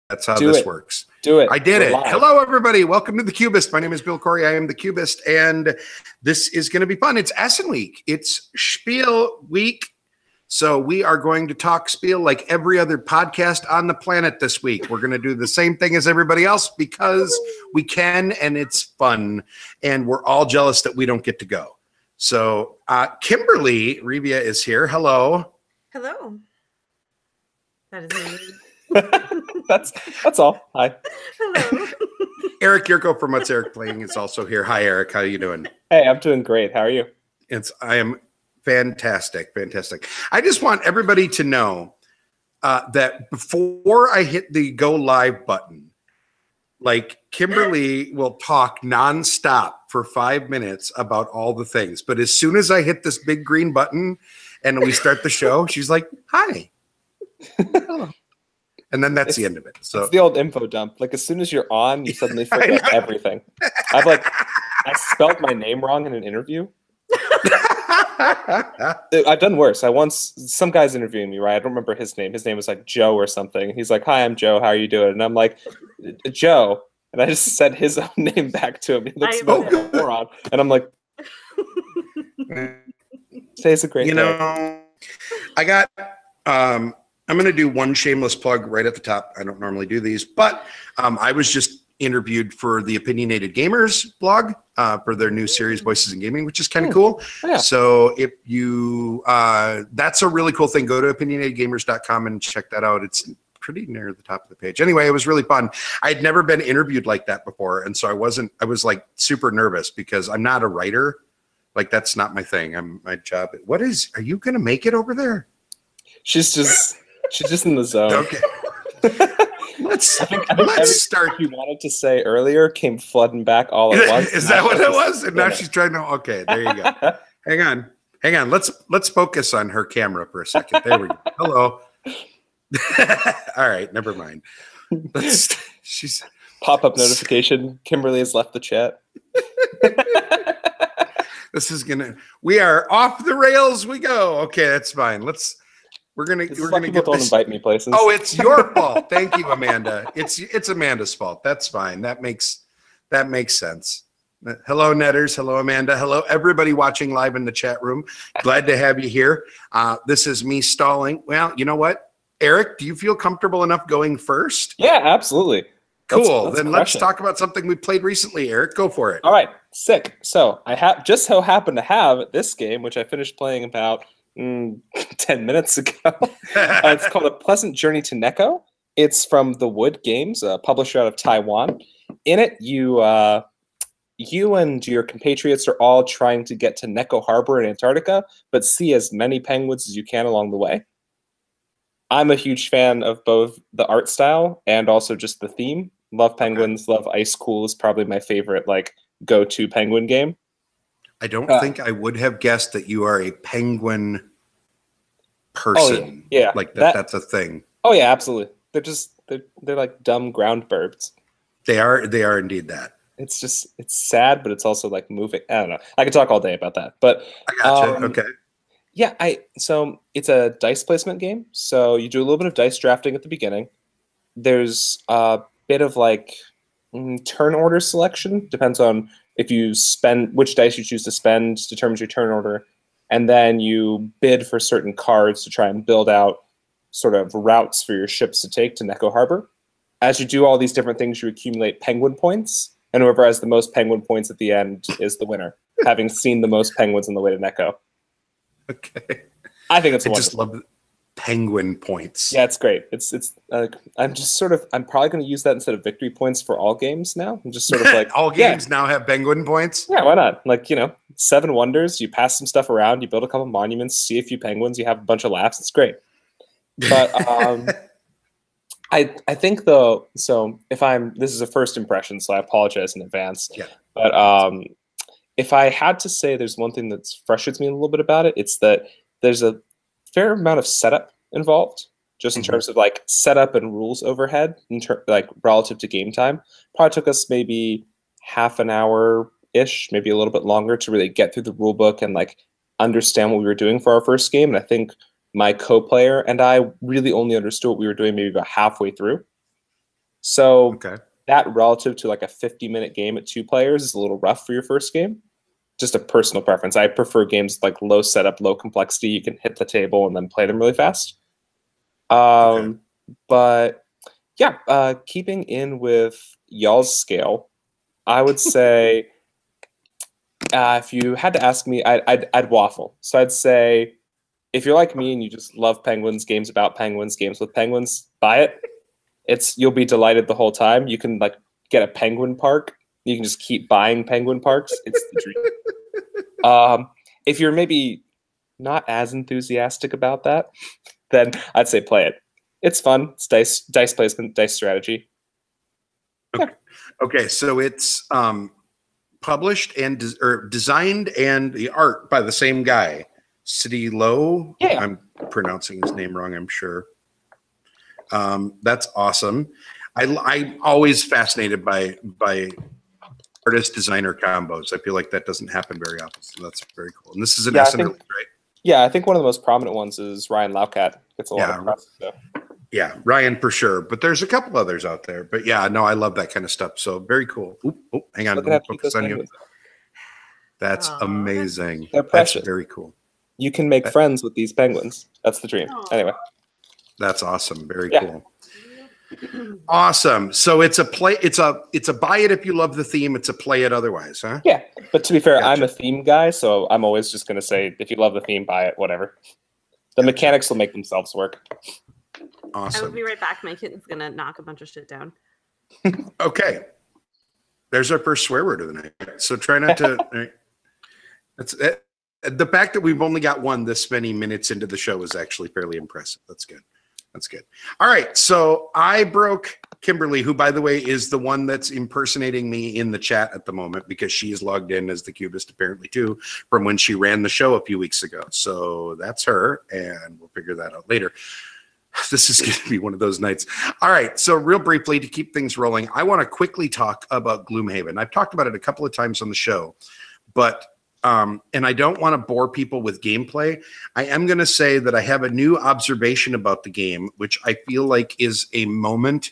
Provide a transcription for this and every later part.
That's how this works. Do it. I did it. Live. Hello, everybody. Welcome to TheCubist. My name is Bill Corey. I am TheCubist, and this is going to be fun. It's Essen week. It's SPIEL week. So we are going to talk SPIEL like every other podcast on the planet this week. We're going to do the same thing as everybody else because we can, and it's fun. And we're all jealous that we don't get to go. So Kimberly Revia is here. Hello. Hello. That is me. That's all. Hi. Hello. Eric Yurko from What's Eric Playing is also here. Hi, Eric. How are you doing? Hey, I'm doing great. How are you? I am fantastic. Fantastic. I just want everybody to know that before I hit the go live button, like Kimberly will talk nonstop for 5 minutes about all the things. But as soon as I hit this big green button and we start the show, she's like, hi. And then that's the end of it. So it's the old info dump. Like as soon as you're on, you suddenly forget everything. I spelled my name wrong in an interview. I've done worse. Some guy's interviewing me, right? I don't remember his name. His name was like Joe or something. He's like, hi, I'm Joe. How are you doing? And I'm like, Joe. And I just said his own name back to him. He looks like a moron. And I'm like, today's a great day. You know, I got I'm going to do one shameless plug right at the top. I don't normally do these, but I was just interviewed for the Opinionated Gamers blog for their new series, Voices in Gaming, which is kind of cool. Yeah. So if you, that's a really cool thing. Go to opinionatedgamers.com and check that out. It's pretty near the top of the page. Anyway, it was really fun. I had never been interviewed like that before. And so I was like super nervous because I'm not a writer. Like that's not my thing. My job. Are you going to make it over there? She's just in the zone. Okay. Let's start. You wanted to say earlier came flooding back all at once. Is that what it was? And now she's trying to. Okay, there you go. Hang on. Let's focus on her camera for a second. There we go. Hello. All right, never mind. She's pop-up notification. Kimberly has left the chat. We are off the rails. We go. Okay, that's fine. We're gonna get don't invite me places. Oh, it's your fault. Thank you, Amanda. It's Amanda's fault. That's fine. That makes sense. Hello, Netters. Hello, Amanda. Hello, everybody watching live in the chat room. Glad to have you here. This is me stalling. Well, you know what, Eric? Do you feel comfortable enough going first? Yeah, absolutely. Cool. Then let's talk about something we played recently. Eric, go for it. All right, sick. So I just so happen to have this game, which I finished playing about 10 minutes ago. It's called A Pleasant Journey to Neko. It's from The Wood Games, a publisher out of Taiwan. In it, you and your compatriots are all trying to get to Neko Harbor in Antarctica, but see as many penguins as you can along the way. I'm a huge fan of both the art style and also just the theme. Love penguins, love ice cool is probably my favorite go-to penguin game. I don't think I would have guessed that you are a penguin person. Oh, yeah. Like that's a thing. Oh yeah, absolutely. They're like dumb ground birds. They are indeed that. It's sad, but it's also like moving. I don't know. I could talk all day about that. But I gotcha. Okay. Yeah, so it's a dice placement game. So you do a little bit of dice drafting at the beginning. There's a bit of turn order selection. Depends on if you spend which dice you choose to spend determines your turn order, and then you bid for certain cards to try and build out sort of routes for your ships to take to Neko Harbor. As you do all these different things, you accumulate penguin points, and whoever has the most penguin points at the end is the winner, having seen the most penguins on the way to Neko. Okay, I think it's wonderful. Just love penguin points. Yeah, it's great. I'm probably going to use that instead of victory points for all games now. I'm just sort of like all games now have penguin points. Yeah, why not? 7 wonders. You pass some stuff around. You build a couple monuments. See a few penguins. You have a bunch of laughs. It's great. But I think though. So this is a first impression, so I apologize in advance. Yeah. But if I had to say, there's one thing that frustrates me a little bit about it. It's that there's a fair amount of setup involved, just in terms of setup and rules overhead, relative to game time. Probably took us maybe half an hour ish, maybe a little bit longer to really get through the rule book and understand what we were doing for our first game. And I think my co-player and I really only understood what we were doing maybe about halfway through. So Okay. that relative to like a 50-minute game at 2 players is a little rough for your first game. Just a personal preference. I prefer games like low setup, low complexity. You can hit the table and then play them really fast. Okay. But yeah, keeping in with y'all's scale, I would say if you had to ask me, I'd waffle. So I'd say if you're like me and you just love penguins, games about penguins, games with penguins, buy it. You'll be delighted the whole time. You can like get a penguin park. You can just keep buying penguin parks. It's the dream. If you're maybe not as enthusiastic about that, then I'd say play it. It's fun. It's dice placement, dice strategy. Okay. Okay, so it's published and designed and the art by the same guy, City Low. Yeah. I'm pronouncing his name wrong, I'm sure. That's awesome. I'm always fascinated by artist designer combos. I feel like that doesn't happen very often, so that's very cool. And this is an Essen release, right? Yeah, I think one of the most prominent ones is Ryan Laukat. Gets a lot of press. So. Yeah, Ryan for sure. But there's a couple others out there. But yeah, no, I love that kind of stuff. So very cool. Hang on. Focus on you. That's amazing. They're precious. That's very cool. You can make friends with these penguins. That's the dream. Anyway. That's awesome. Very cool. Awesome. So it's a play. It's a buy it if you love the theme. It's a play it otherwise, huh? Yeah. But to be fair, I'm a theme guy, so I'm always just going to say if you love the theme, buy it. Whatever. The mechanics will make themselves work. Awesome. I will be right back. My kitten's gonna knock a bunch of shit down. Okay. There's our first swear word of the night. So try not to. Right. That's it. The fact that we've only got one this many minutes into the show is actually fairly impressive. That's good. That's good. All right. So I broke Kimberly, who, by the way, is the one that's impersonating me in the chat at the moment because she is logged in as TheCubist apparently too from when she ran the show a few weeks ago. So that's her, and we'll figure that out later. This is going to be one of those nights. All right. So real briefly, to keep things rolling, I want to quickly talk about Gloomhaven. I've talked about it a couple of times on the show, but and I don't want to bore people with gameplay. I am going to say that I have a new observation about the game, which I feel like is a moment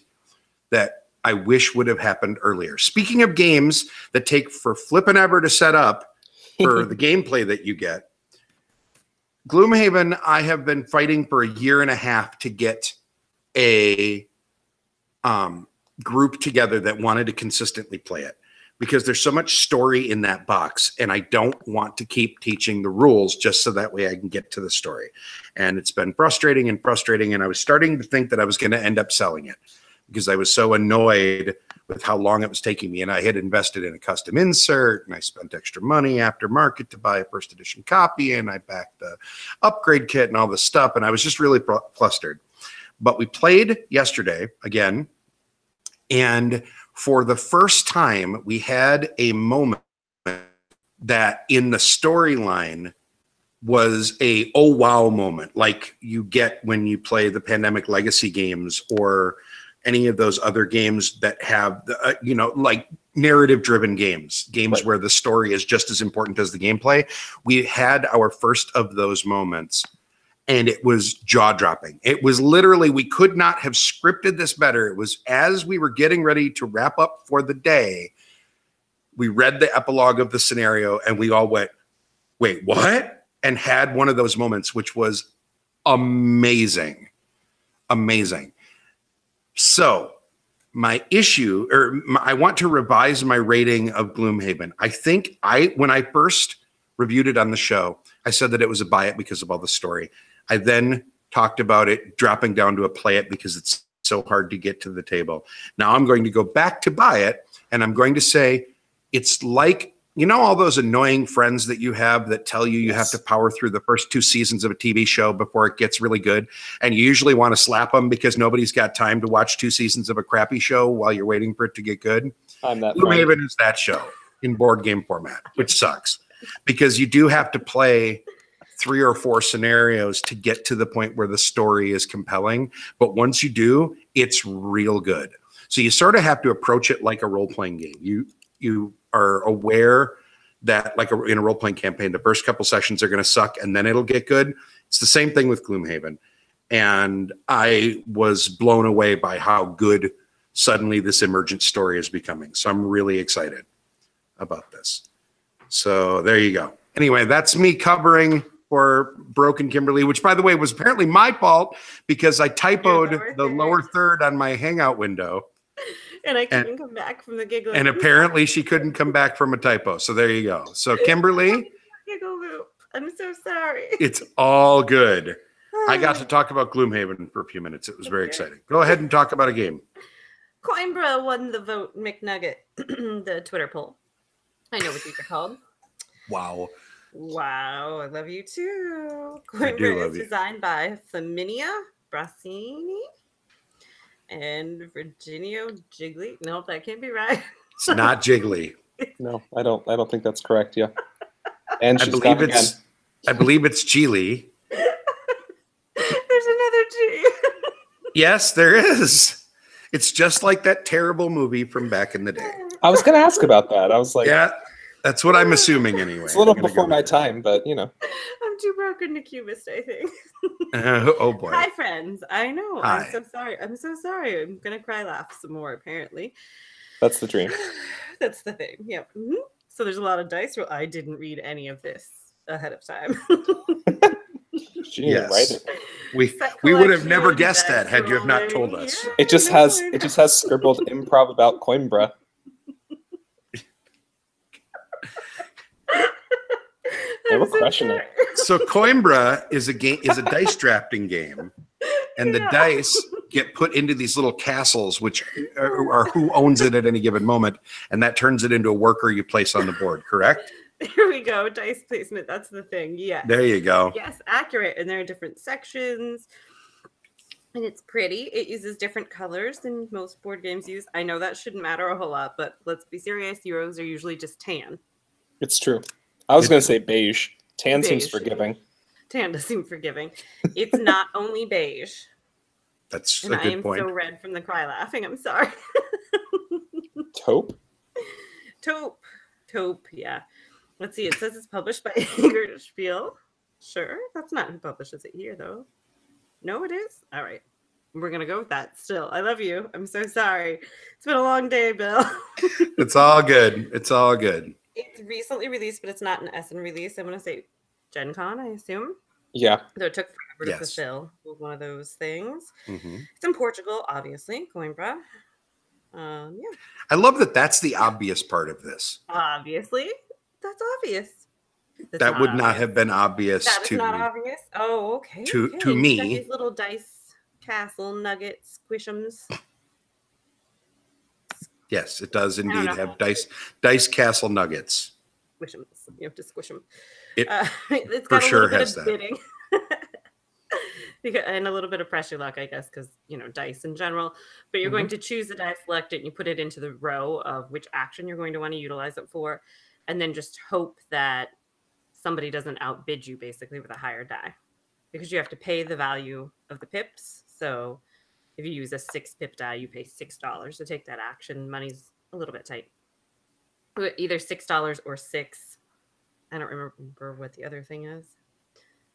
that I wish would have happened earlier. Speaking of games that take for flippin' ever to set up for the gameplay that you get, Gloomhaven, I have been fighting for a year and a half to get a group together that wanted to consistently play it because there's so much story in that box, and I don't want to keep teaching the rules just so that way I can get to the story. And it's been frustrating, and I was starting to think that I was going to end up selling it because I was so annoyed with how long it was taking me. And I had invested in a custom insert, and I spent extra money after market to buy a first edition copy, and I backed the upgrade kit and all this stuff, and I was just really flustered. But we played yesterday again, and for the first time, we had a moment that in the storyline was a oh wow moment, like you get when you play the Pandemic Legacy games or any of those other games that have, like narrative-driven games right, where the story is just as important as the gameplay. We had our first of those moments, and it was jaw-dropping. It was literally, we could not have scripted this better. It was as we were getting ready to wrap up for the day, we read the epilogue of the scenario, and we all went, wait, what? And had one of those moments, which was amazing. Amazing. So my issue, I want to revise my rating of Gloomhaven. I think when I first reviewed it on the show, I said that it was a buy it because of all the story. I then talked about it dropping down to a play it because it's so hard to get to the table. Now I'm going to go back to buy it, and I'm going to say it's like, all those annoying friends that you have that tell you have to power through the first 2 seasons of a TV show before it gets really good. And you usually want to slap them because nobody's got time to watch 2 seasons of a crappy show while you're waiting for it to get good. I'm that Gloomhaven is that show in board game format, which sucks because you do have to play 3 or 4 scenarios to get to the point where the story is compelling. But once you do, it's real good. So you sort of have to approach it like a role-playing game. You are aware that, like in a role-playing campaign, the first couple sessions are going to suck and then it'll get good. It's the same thing with Gloomhaven. And I was blown away by how good suddenly this emergent story is becoming. So I'm really excited about this. So there you go. Anyway, that's me covering for Broken Kimberly, which, by the way, was apparently my fault because I typoed the lower third on my Hangout window. And I couldn't come back from the giggle. And apparently she couldn't come back from a typo. So there you go. So Kimberly. Giggle loop. I'm so sorry. It's all good. I got to talk about Gloomhaven for a few minutes. It was very exciting. Go ahead and talk about a game. Coimbra won the vote McNugget, the Twitter poll. I know what these are called. Wow. Wow, I love you too. I do Coimbra love is you. designed by Flaminia Brassini and Virginio Jiggly. Nope, that can't be right. It's not Jiggly. No, I don't think that's correct. Yeah. And I she's believe gone again. it's Geely. There's another G. Yes, there is. It's just like that terrible movie from back in the day. I was going to ask about that. I was like, Yeah, that's what I'm assuming anyway. it's a little I'm gonna before go my with time, but you know. I'm too broken to Cubist, I think. that. Oh boy. Hi, friends. I know. Hi. I'm so sorry. I'm so sorry. I'm gonna cry laugh some more. Apparently, That's the dream. that's the thing. Yep. Mhm. So there's a lot of dice. I didn't read any of this ahead of time. She didn't write it. We would have never guessed that had you have not told us. It just has scribbled improv about Coimbra. They were crushing it. So Coimbra is a dice drafting game, and the dice get put into these little castles, which are who owns it at any given moment, and that turns it into a worker you place on the board. Correct? Here we go. Dice placement. That's the thing. Yes. There you go. Yes, accurate. And there are different sections. And it's pretty. It uses different colors than most board games use. I know that shouldn't matter a whole lot, but let's be serious. Euros are usually just tan. It's true. I was going to say beige. Tan seems Beige. forgiving. Tan does seem forgiving. It's not only beige. That's And a I good am point. so red from the cry laughing. I'm sorry. Taupe? Taupe, yeah. Let's see. It says it's published by SPIEL. Sure. That's not who publishes it here, though. No, it is? All right. We're going to go with that still. I love you. I'm so sorry. It's been a long day, Bill. It's all good. It's all good. It's recently released, but it's not an Essen release. I'm going to say Gen Con, I assume. Yeah. So it took forever to Yes. fulfill. It was one of those things. Mm-hmm. It's in Portugal, obviously. Coimbra. Yeah. I love that that's the obvious part of this. Obviously. That's obvious. That's That would not obvious. have been obvious That is to not obvious. Oh, okay. to okay. You've me. got these little dice castle nuggets, squish'ems. Yes, it does indeed know. have dice castle nuggets. Squish'ems. You have to squish them. It It's for got a sure little bit has of that. bidding. And a little bit of pressure luck, I guess, because dice in general. But you're going to choose the die, select it, and you put it into the row of which action you're going to want to utilize it for, and then just hope that somebody doesn't outbid you, basically, with a higher die, because you have to pay the value of the pips. So if you use a 6-pip die, you pay $6 to take that action. Money's a little bit tight. Either $6 or 6. I don't remember what the other thing is.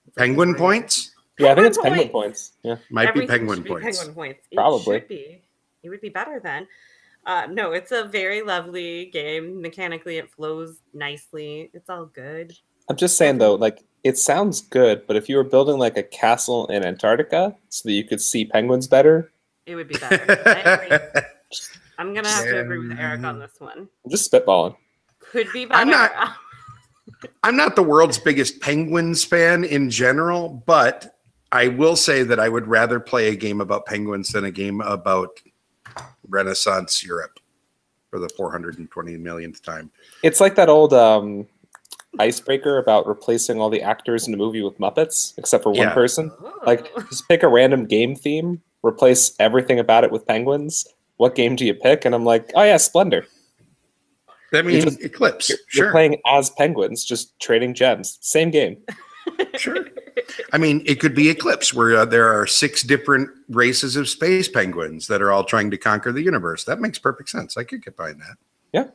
It's like Penguin $3. points? Yeah, I think it's Penguin penguin points. Yeah. Might be Everything penguin should be points. Penguin points. Probably. It should be. It would be better then. No, it's a very lovely game. Mechanically, it flows nicely. It's all good. I'm just saying though, like it sounds good, but if you were building like a castle in Antarctica so that you could see penguins better, It would be better. I agree. I'm gonna have to agree with Eric on this one. I'm just spitballing. Could be better. I'm not the world's biggest Penguins fan in general, but I will say that I would rather play a game about penguins than a game about Renaissance Europe for the 420 millionth time. It's like that old icebreaker about replacing all the actors in a movie with Muppets, except for one Yeah. person. Oh. Like, just pick a random game theme, replace everything about it with penguins. What game do you pick? And I'm like, oh yeah, Splendor. I mean, just- Eclipse, You're sure. playing as penguins, just trading gems. Same game. Sure. I mean, it could be Eclipse, where there are 6 different races of space penguins that are all trying to conquer the universe. That makes perfect sense. I could get behind that. Yeah.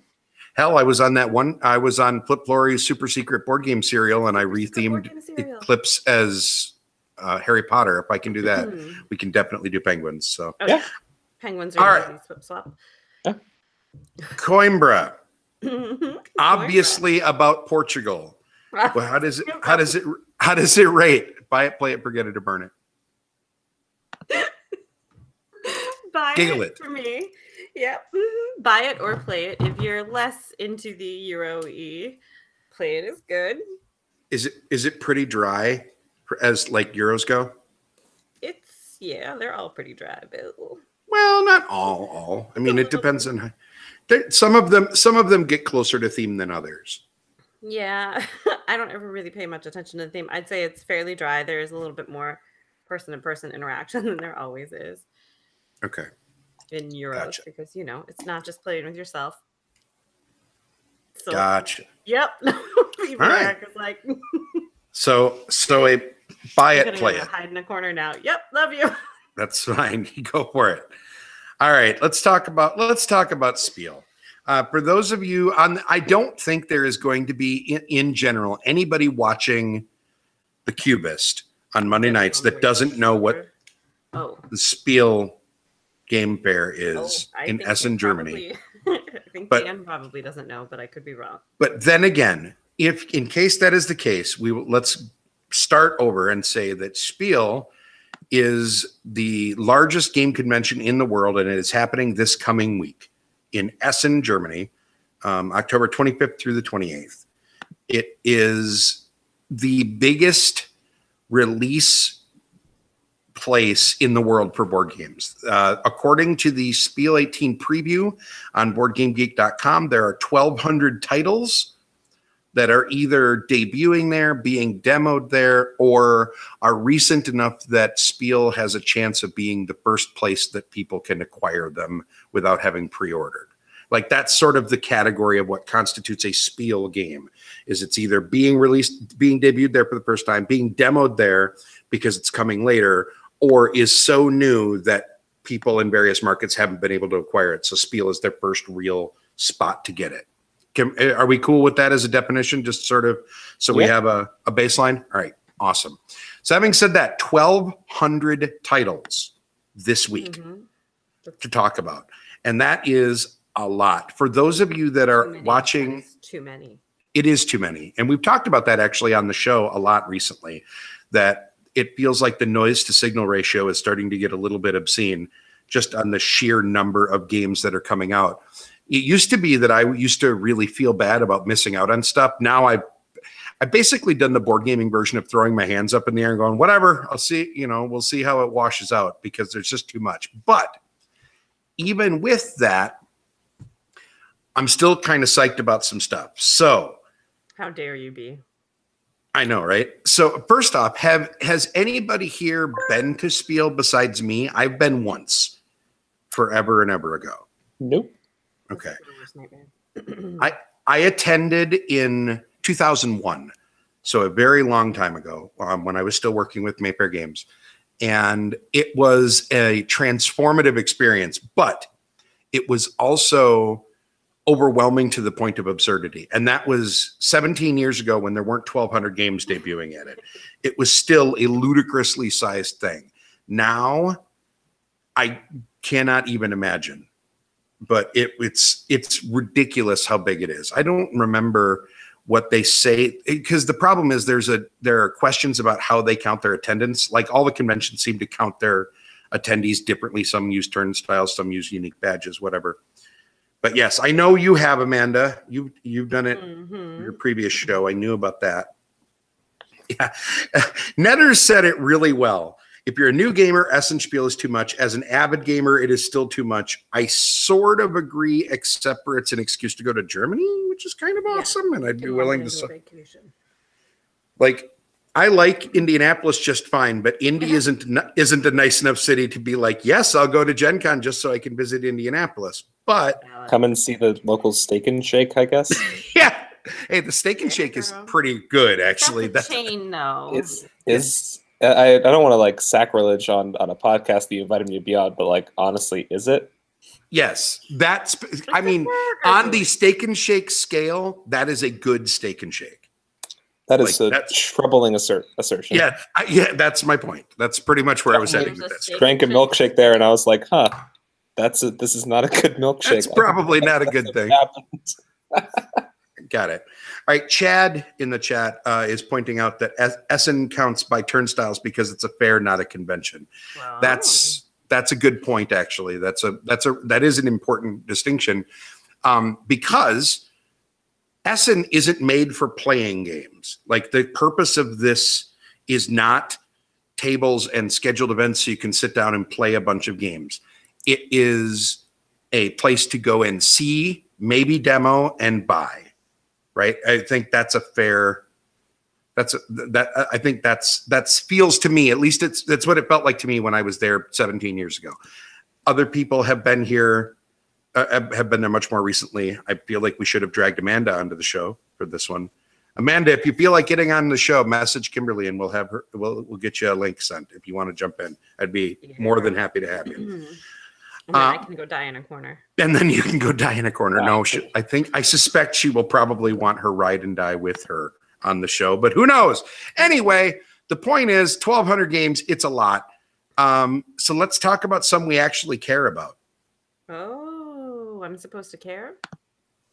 Hell, I was on that one. I was on Flip Flory's super secret board game serial, and I Board rethemed game serial. Eclipse as Harry Potter. If I can do that, Hmm. we can definitely do penguins. So Oh, Yeah. Penguins All are right. easy swap. Coimbra, Coimbra. obviously about Portugal. Well, how does it rate? Buy it, play it, forget it, or burn it. Buy Giggle it it. for me. Yep. Buy it or play it. If you're less into the Euro E, play it is good. Is it pretty dry as like Euros go? They're all pretty dry, Bill. Well, not all. I mean, it depends on some of them get closer to theme than others. Yeah, I don't ever really pay much attention to the theme. I'd say it's fairly dry. There is a little bit more person-to-person interaction than there always is. Okay. In Euros, Gotcha. because it's not just playing with yourself. So, Gotcha. Yep. All right. Like, so a buy it, play it. Hide in a corner now. Yep, love you. That's fine. You go for it. All right, let's talk about Spiel. For those of you I don't think there is going to be in general anybody watching TheCubist on Monday nights that doesn't know what the Spiel game fair is in Essen, Germany. I think Dan probably doesn't know, but I could be wrong. But then again, if in case that is the case, let's start over and say that Spiel is the largest game convention in the world, and it is happening this coming week in Essen, Germany, October 25th through the 28th. It is the biggest release place in the world for board games. According to the Spiel 18 preview on BoardGameGeek.com, there are 1,200 titles that are either debuting there, being demoed there, or are recent enough that Spiel has a chance of being the first place that people can acquire them without having pre-ordered. Like that's sort of the category of what constitutes a Spiel game, is it's either being released, being debuted there for the first time, being demoed there because it's coming later, or is so new that people in various markets haven't been able to acquire it. So Spiel is their first real spot to get it. Are we cool with that as a definition? Just sort of, so we have a baseline? All right, awesome. So having said that, 1,200 titles this week to talk about. And that is a lot. For those of you that are watching. That is too many. It is too many. And we've talked about that actually on the show a lot recently, that it feels like the noise to signal ratio is starting to get a little bit obscene just on the sheer number of games that are coming out. It used to be that I used to really feel bad about missing out on stuff. Now I've basically done the board gaming version of throwing my hands up in the air and going, whatever, I'll see, we'll see how it washes out because there's just too much. But even with that, I'm still kind of psyched about some stuff. So how dare you be? I know, right? So first off, has anybody here been to Spiel besides me? I've been once, forever and ever ago. Nope. Okay. I attended in 2001, so a very long time ago, when I was still working with Mayfair Games, and it was a transformative experience, but it was also overwhelming to the point of absurdity. And that was 17 years ago when there weren't 1,200 games debuting at it. It was still a ludicrously sized thing. Now, I cannot even imagine. But it's ridiculous how big it is. I don't remember what they say, because the problem is there are questions about how they count their attendance. Like all the conventions seem to count their attendees differently. Some use turnstiles, some use unique badges, whatever. But yes, I know you have, Amanda. You've done it in your previous show. I knew about that. Yeah, Netter said it really well. If you're a new gamer, Essen Spiel is too much. As an avid gamer, it is still too much. I sort of agree, except for it's an excuse to go to Germany, which is kind of awesome, and I'd be willing to. Like, I like Indianapolis just fine, but Indy isn't a nice enough city to be like, yes, I'll go to Gen Con just so I can visit Indianapolis. But come and see the local Steak and Shake, I guess. Yeah. Hey, the Steak and Shake is pretty good, actually. That's a chain, though. I don't want to like sacrilege on a podcast that you invited me to be on, but like honestly, is it? Yes, I mean, on the Steak and Shake scale, that is a good Steak and Shake. That is a troubling assertion. Yeah, that's my point. That's pretty much where I was heading with this. Drank a milkshake there, and I was like, huh. This is not a good milkshake. That's probably not a good thing. Got it. All right. Chad in the chat is pointing out that Essen counts by turnstiles because it's a fair, not a convention. Wow. That's a good point. Actually, that is an important distinction, because Essen isn't made for playing games. Like, the purpose of this is not tables and scheduled events so you can sit down and play a bunch of games. It is a place to go and see, maybe demo, and buy. Right? I think that's a fair. I think that feels to me, at least that's what it felt like to me when I was there 17 years ago. Other people have been here, have been there much more recently. I feel like we should have dragged Amanda onto the show for this one. Amanda, if you feel like getting on the show, message Kimberly and we'll get you a link sent if you want to jump in. I'd be more than happy to have you. And then I can go die in a corner. And then you can go die in a corner. No, I suspect she will probably want her ride and die with her on the show, but who knows? Anyway, the point is 1,200 games. It's a lot. So let's talk about some we actually care about. Oh, I'm supposed to care?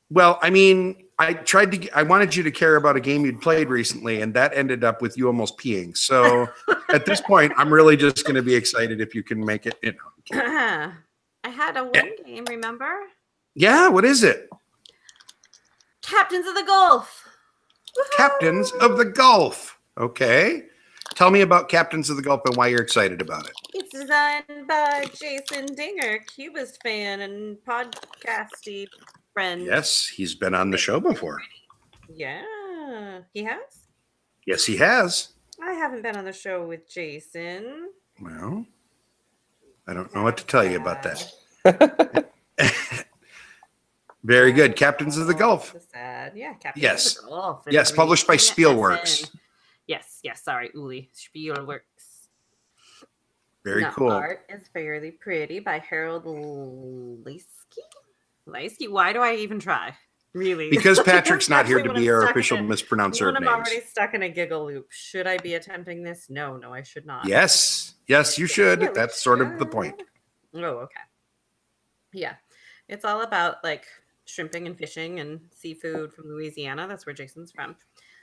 Well, I mean, I wanted you to care about a game you'd played recently, and that ended up with you almost peeing. So at this point, I'm really just going to be excited if you can make it. I had a one game, remember? Yeah, what is it? Captains of the Gulf. Woo-hoo! Captains of the Gulf. Okay. Tell me about Captains of the Gulf and why you're excited about it. It's designed by Jason Dinger, Cubist fan and podcasty friend. Yes, he's been on the show before. Yeah, he has? Yes, he has. I haven't been on the show with Jason. Well, I don't know what to tell you about that. Very good. Captains of the Gulf. Sad. Yeah, Captains Yes. of the Gulf. Yes, published by SPIELworks. Yes, sorry, Uli. SPIELworks. Very The cool. art is fairly pretty by Harold Leisky. Why do I even try? Really? Because Patrick's not here to Actually, be when I'm our stuck official in mispronouncer of I'm names. already stuck in a giggle loop. Should I be attempting this? No, I should not. Yes, you should. That's sort of the point. Oh, okay. Yeah. It's all about like shrimping and fishing and seafood from Louisiana. That's where Jason's from.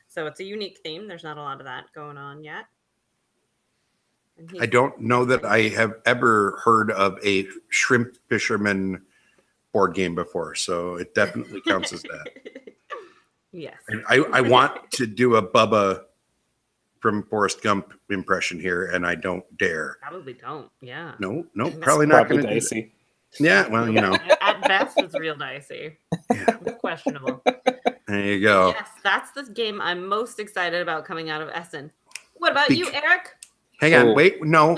So it's a unique theme. There's not a lot of that going on yet. I don't know that I have ever heard of a shrimp fisherman board game before, so it definitely counts as that. Yes. And I want to do a Bubba from Forrest Gump impression here, and I don't dare. Probably don't. Yeah. No, probably not going to do it. Yeah, well, you know. At best, it's real dicey. Yeah. It's questionable. There you go. Yes, that's the game I'm most excited about coming out of Essen. What about you, Eric? Hang on, wait. No.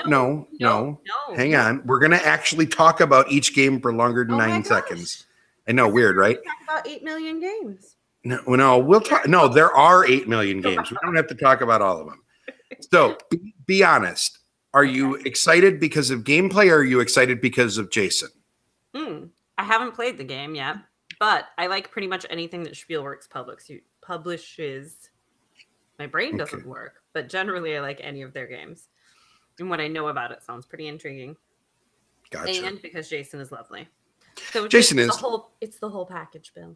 Hang on. We're going to actually talk about each game for longer than 9 seconds. I know, weird, right? We talk about 8 million games. No, we'll talk. No, there are 8 million games. We don't have to talk about all of them. So be honest. Are you excited because of gameplay or are you excited because of Jason? I haven't played the game yet, but I like pretty much anything that SPIELworks publishes. My brain doesn't work, but generally I like any of their games. And what I know about it sounds pretty intriguing. Gotcha. And because Jason is lovely. So Jason is. It's the whole package, Bill.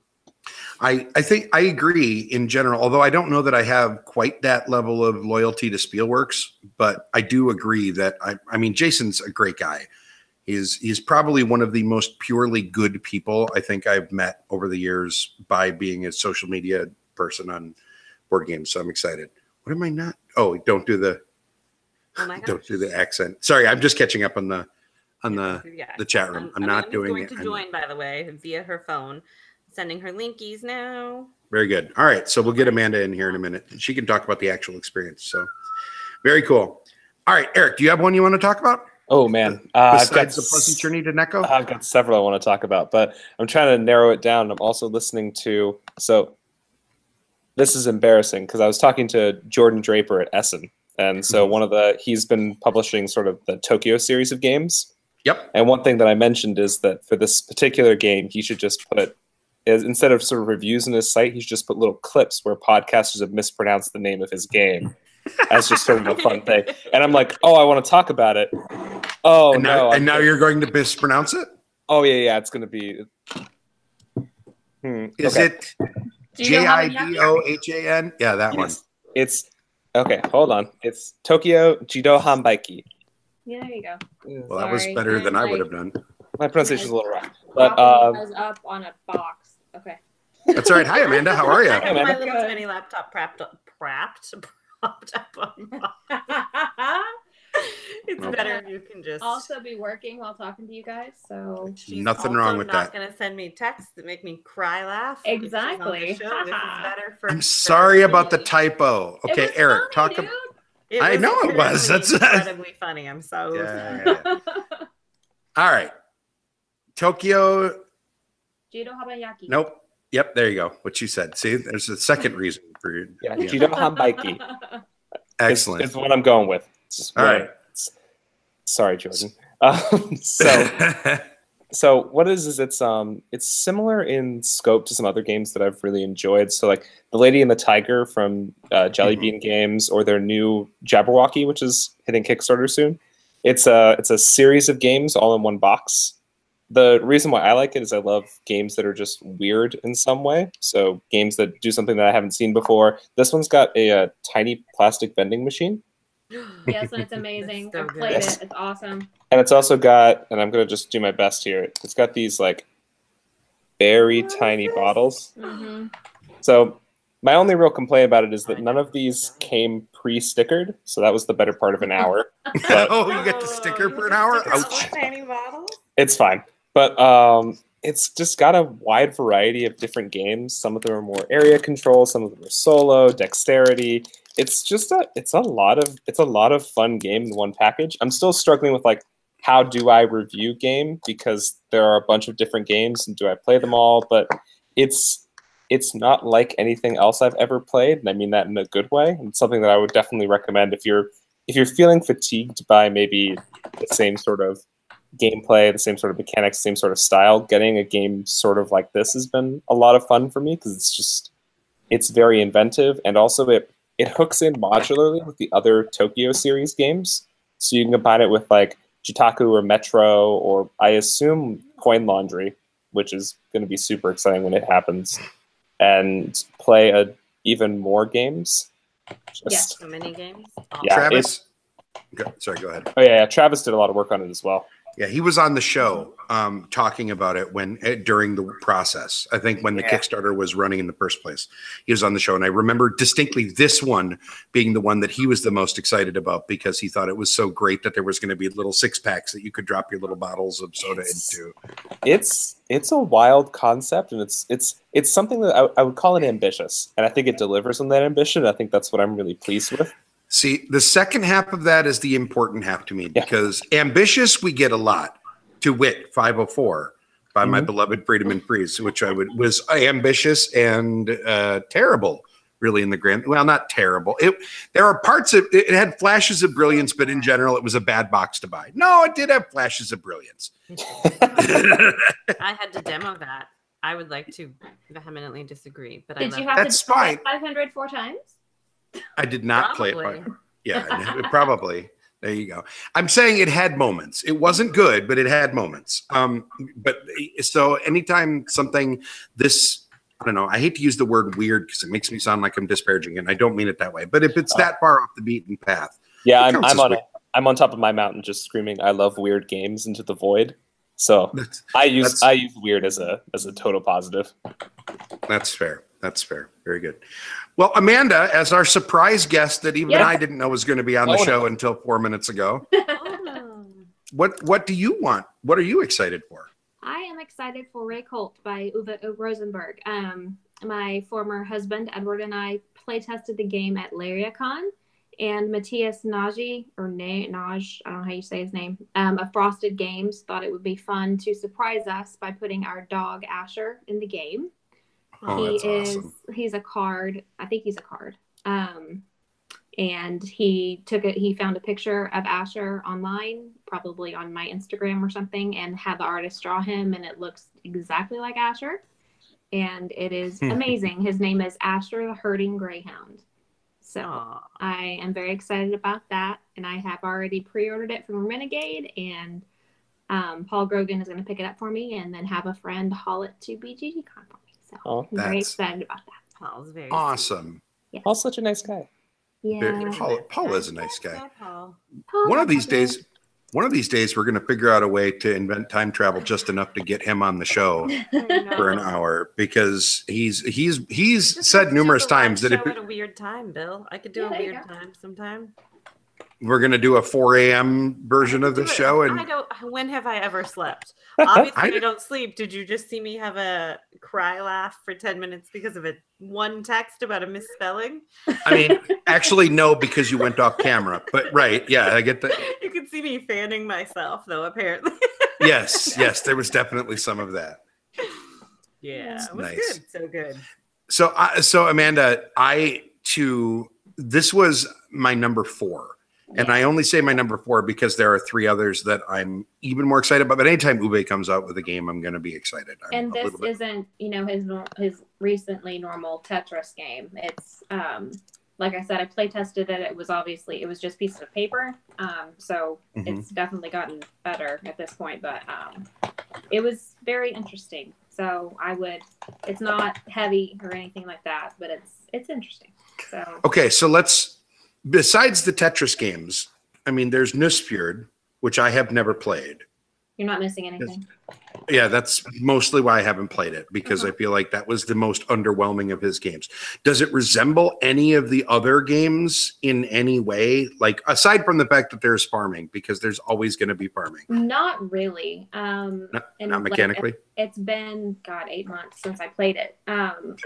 I think I agree in general, although I don't know that I have quite that level of loyalty to SPIELworks, but I do agree that I mean, Jason's a great guy. He's probably one of the most purely good people I think I've met over the years by being a social media person on board games. So I'm excited. What am I not? Oh, don't do the accent. Sorry, I'm just catching up on the chat room. I'm not doing it. Going to join, by the way, via her phone. Sending her linkies now. Very good. All right, so we'll get Amanda in here in a minute. She can talk about the actual experience. So very cool. All right, Eric, do you have one you want to talk about? Oh, man. Besides the pleasant journey to Neko? I've got several I want to talk about, but I'm trying to narrow it down. I'm also listening to, so this is embarrassing because I was talking to Jordan Draper at Essen. And so he's been publishing sort of the Tokyo series of games. Yep. And one thing that I mentioned is that for this particular game, he should just put, instead of sort of reviews on his site, he's just put little clips where podcasters have mispronounced the name of his game as just sort of a fun thing. And I'm like, oh, I want to talk about it. Oh, and now you're going to mispronounce it? Oh yeah, it's gonna be. Is okay. it Do you know how many Jidohan? Yeah, that one. It's okay. Hold on. It's Tokyo Jido Hanbaiki. Yeah, there you go. Well, that was better than I would have done. My pronunciation is a little rough, but Propping us up on a box. Okay. That's all right. Hi, Amanda. How are you? I have Amanda. my little tiny laptop propped up on It's better if you can just also be working while talking to you guys. So she's Nothing also wrong with not that. going to send me texts that make me cry laugh. Exactly. If she's on the show. This is better for I'm sorry for about the me. typo. It Okay, was Eric, funny, talk dude. about. It I know it was. literally That's incredibly funny. I'm so Yeah. All right. Tokyo. Jido Habayaki. Nope. Yep. There you go. What you said. See, there's a second reason for your. yeah, Jido Hanbaiki. Excellent. It's what I'm going with. All right. Sorry, Jordan. So what it is it's similar in scope to some other games that I've really enjoyed. So like The Lady and the Tiger from Jelly Bean Games, or their new Jabberwocky, which is hitting Kickstarter soon. It's a series of games all in one box. The reason why I like it is I love games that are just weird in some way. So games that do something that I haven't seen before. This one's got a tiny plastic vending machine. Yes, and it's amazing. So I've played good. it. It's awesome. And it's also got, and I'm going to just do my best here, it's got these like very tiny bottles. Mm-hmm. So my only real complaint about it is that none of these came pre-stickered. So that was the better part of an hour. But Oh, you get the sticker for an hour? Ouch. Tiny bottles. it's fine. But it's just got a wide variety of different games. Some of them are more area control, some of them are solo, dexterity. It's a lot of fun game in one package. I'm still struggling with like, how do I review game, because there are a bunch of different games and do I play them all? But it's not like anything else I've ever played, and I mean that in a good way. And it's something that I would definitely recommend if you're feeling fatigued by maybe the same sort of gameplay, the same sort of mechanics, same sort of style. Getting a game sort of like this has been a lot of fun for me, because it's very inventive, and also it hooks in modularly with the other Tokyo series games. So you can combine it with like Jitaku or Metro, or I assume Coin Laundry, which is going to be super exciting when it happens, and play even more games. Yes. So many games. Yeah, Travis? Sorry, go ahead. Oh yeah, Travis did a lot of work on it as well. Yeah, he was on the show talking about it during the process. I think when the Kickstarter was running in the first place, he was on the show, and I remember distinctly this one being the one that he was the most excited about, because he thought it was so great that there was going to be little 6-packs that you could drop your little bottles of soda into. It's a wild concept, and it's something that I would call it ambitious, and I think it delivers on that ambition. I think that's what I'm really pleased with. See, the second half of that is the important half to me, because ambitious we get a lot. To wit, 504 by my beloved Freedom and Freeze, which was ambitious and terrible, really, in the grand. Well, not terrible. There are parts of it had flashes of brilliance, but in general, it was a bad box to buy. No, it did have flashes of brilliance. I had to demo that. I would like to vehemently disagree, but Did I you love have That's to play fine. it 504 times? I did not play Probably. it. Yeah, probably. There you go. I'm saying it had moments. It wasn't good, but it had moments. But so anytime something this, I don't know, I hate to use the word weird because it makes me sound like I'm disparaging, and I don't mean it that way. But if it's that far off the beaten path, Yeah, it counts as weird. I'm on top of my mountain just screaming, "I love weird games" into the void. So I use weird as a total positive. That's fair. That's fair. Very good. Well, Amanda, as our surprise guest that even I didn't know was going to be on the show until 4 minutes ago, what do you want? What are you excited for? I am excited for Ray Colt by Uwe Rosenberg. My former husband, Edward, and I play tested the game at LariaCon, and Matthias Nagy, or Naj, I don't know how you say his name, of Frosted Games, thought it would be fun to surprise us by putting our dog Asher in the game. Oh, that's awesome. He's a card. I think he's a card. And he found a picture of Asher online, probably on my Instagram or something, and had the artist draw him, and it looks exactly like Asher. And it is amazing. His name is Asher the Herding Greyhound. So I am very excited about that. And I have already pre-ordered it from Renegade, and Paul Grogan is going to pick it up for me and then have a friend haul it to BGGCon for me. So I'm very excited about that. Paul's very awesome. Yes. Paul's such a nice guy. Yeah. Paul is a nice guy. So, Paul. One of these days, we're going to figure out a way to invent time travel just enough to get him on the show for an hour, because he's said numerous times that at a weird time, Bill. I could do a weird time sometime. We're going to do a 4 a.m. version of the show. And when have I ever slept? Obviously, I don't sleep. Did you just see me have a cry laugh for 10 minutes because of one text about a misspelling? I mean, actually, no, because you went off camera. But right. Yeah, I get that. You can see me fanning myself, though, apparently. Yes, there was definitely some of that. Yeah, it was nice. Good. So good. So Amanda, this was my number 4. And I only say my number 4 because there are 3 others that I'm even more excited about. But anytime Ube comes out with a game, I'm going to be excited. And this isn't, his recently normal Tetris game. It's like I said, I play tested it. It was just pieces of paper. So it's definitely gotten better at this point. But it was very interesting. So it's not heavy or anything like that, but it's interesting. So okay, so besides the Tetris games, I mean, there's Nussfjord, which I have never played. You're not missing anything. Yeah, that's mostly why I haven't played it, because I feel like that was the most underwhelming of his games. Does it resemble any of the other games in any way? Like, aside from the fact that there's farming, because there's always going to be farming. Not really. Not mechanically? It's been, 8 months since I played it.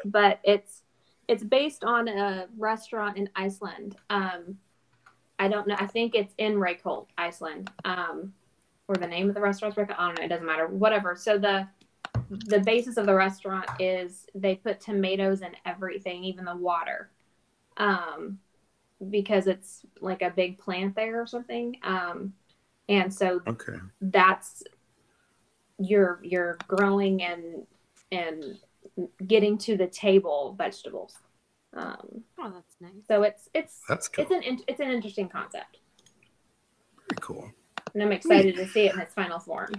But it's based on a restaurant in Iceland. I don't know. I think it's in Reykholt, Iceland. Or the name of the restaurant's Reykholt. I don't know. It doesn't matter. Whatever. So the basis of the restaurant is they put tomatoes in everything, even the water, because it's like a big plant there or something. And so that's you're growing and getting to the table vegetables. That's nice. So it's cool. it's an interesting concept. Very cool. And I'm excited to see it in its final form.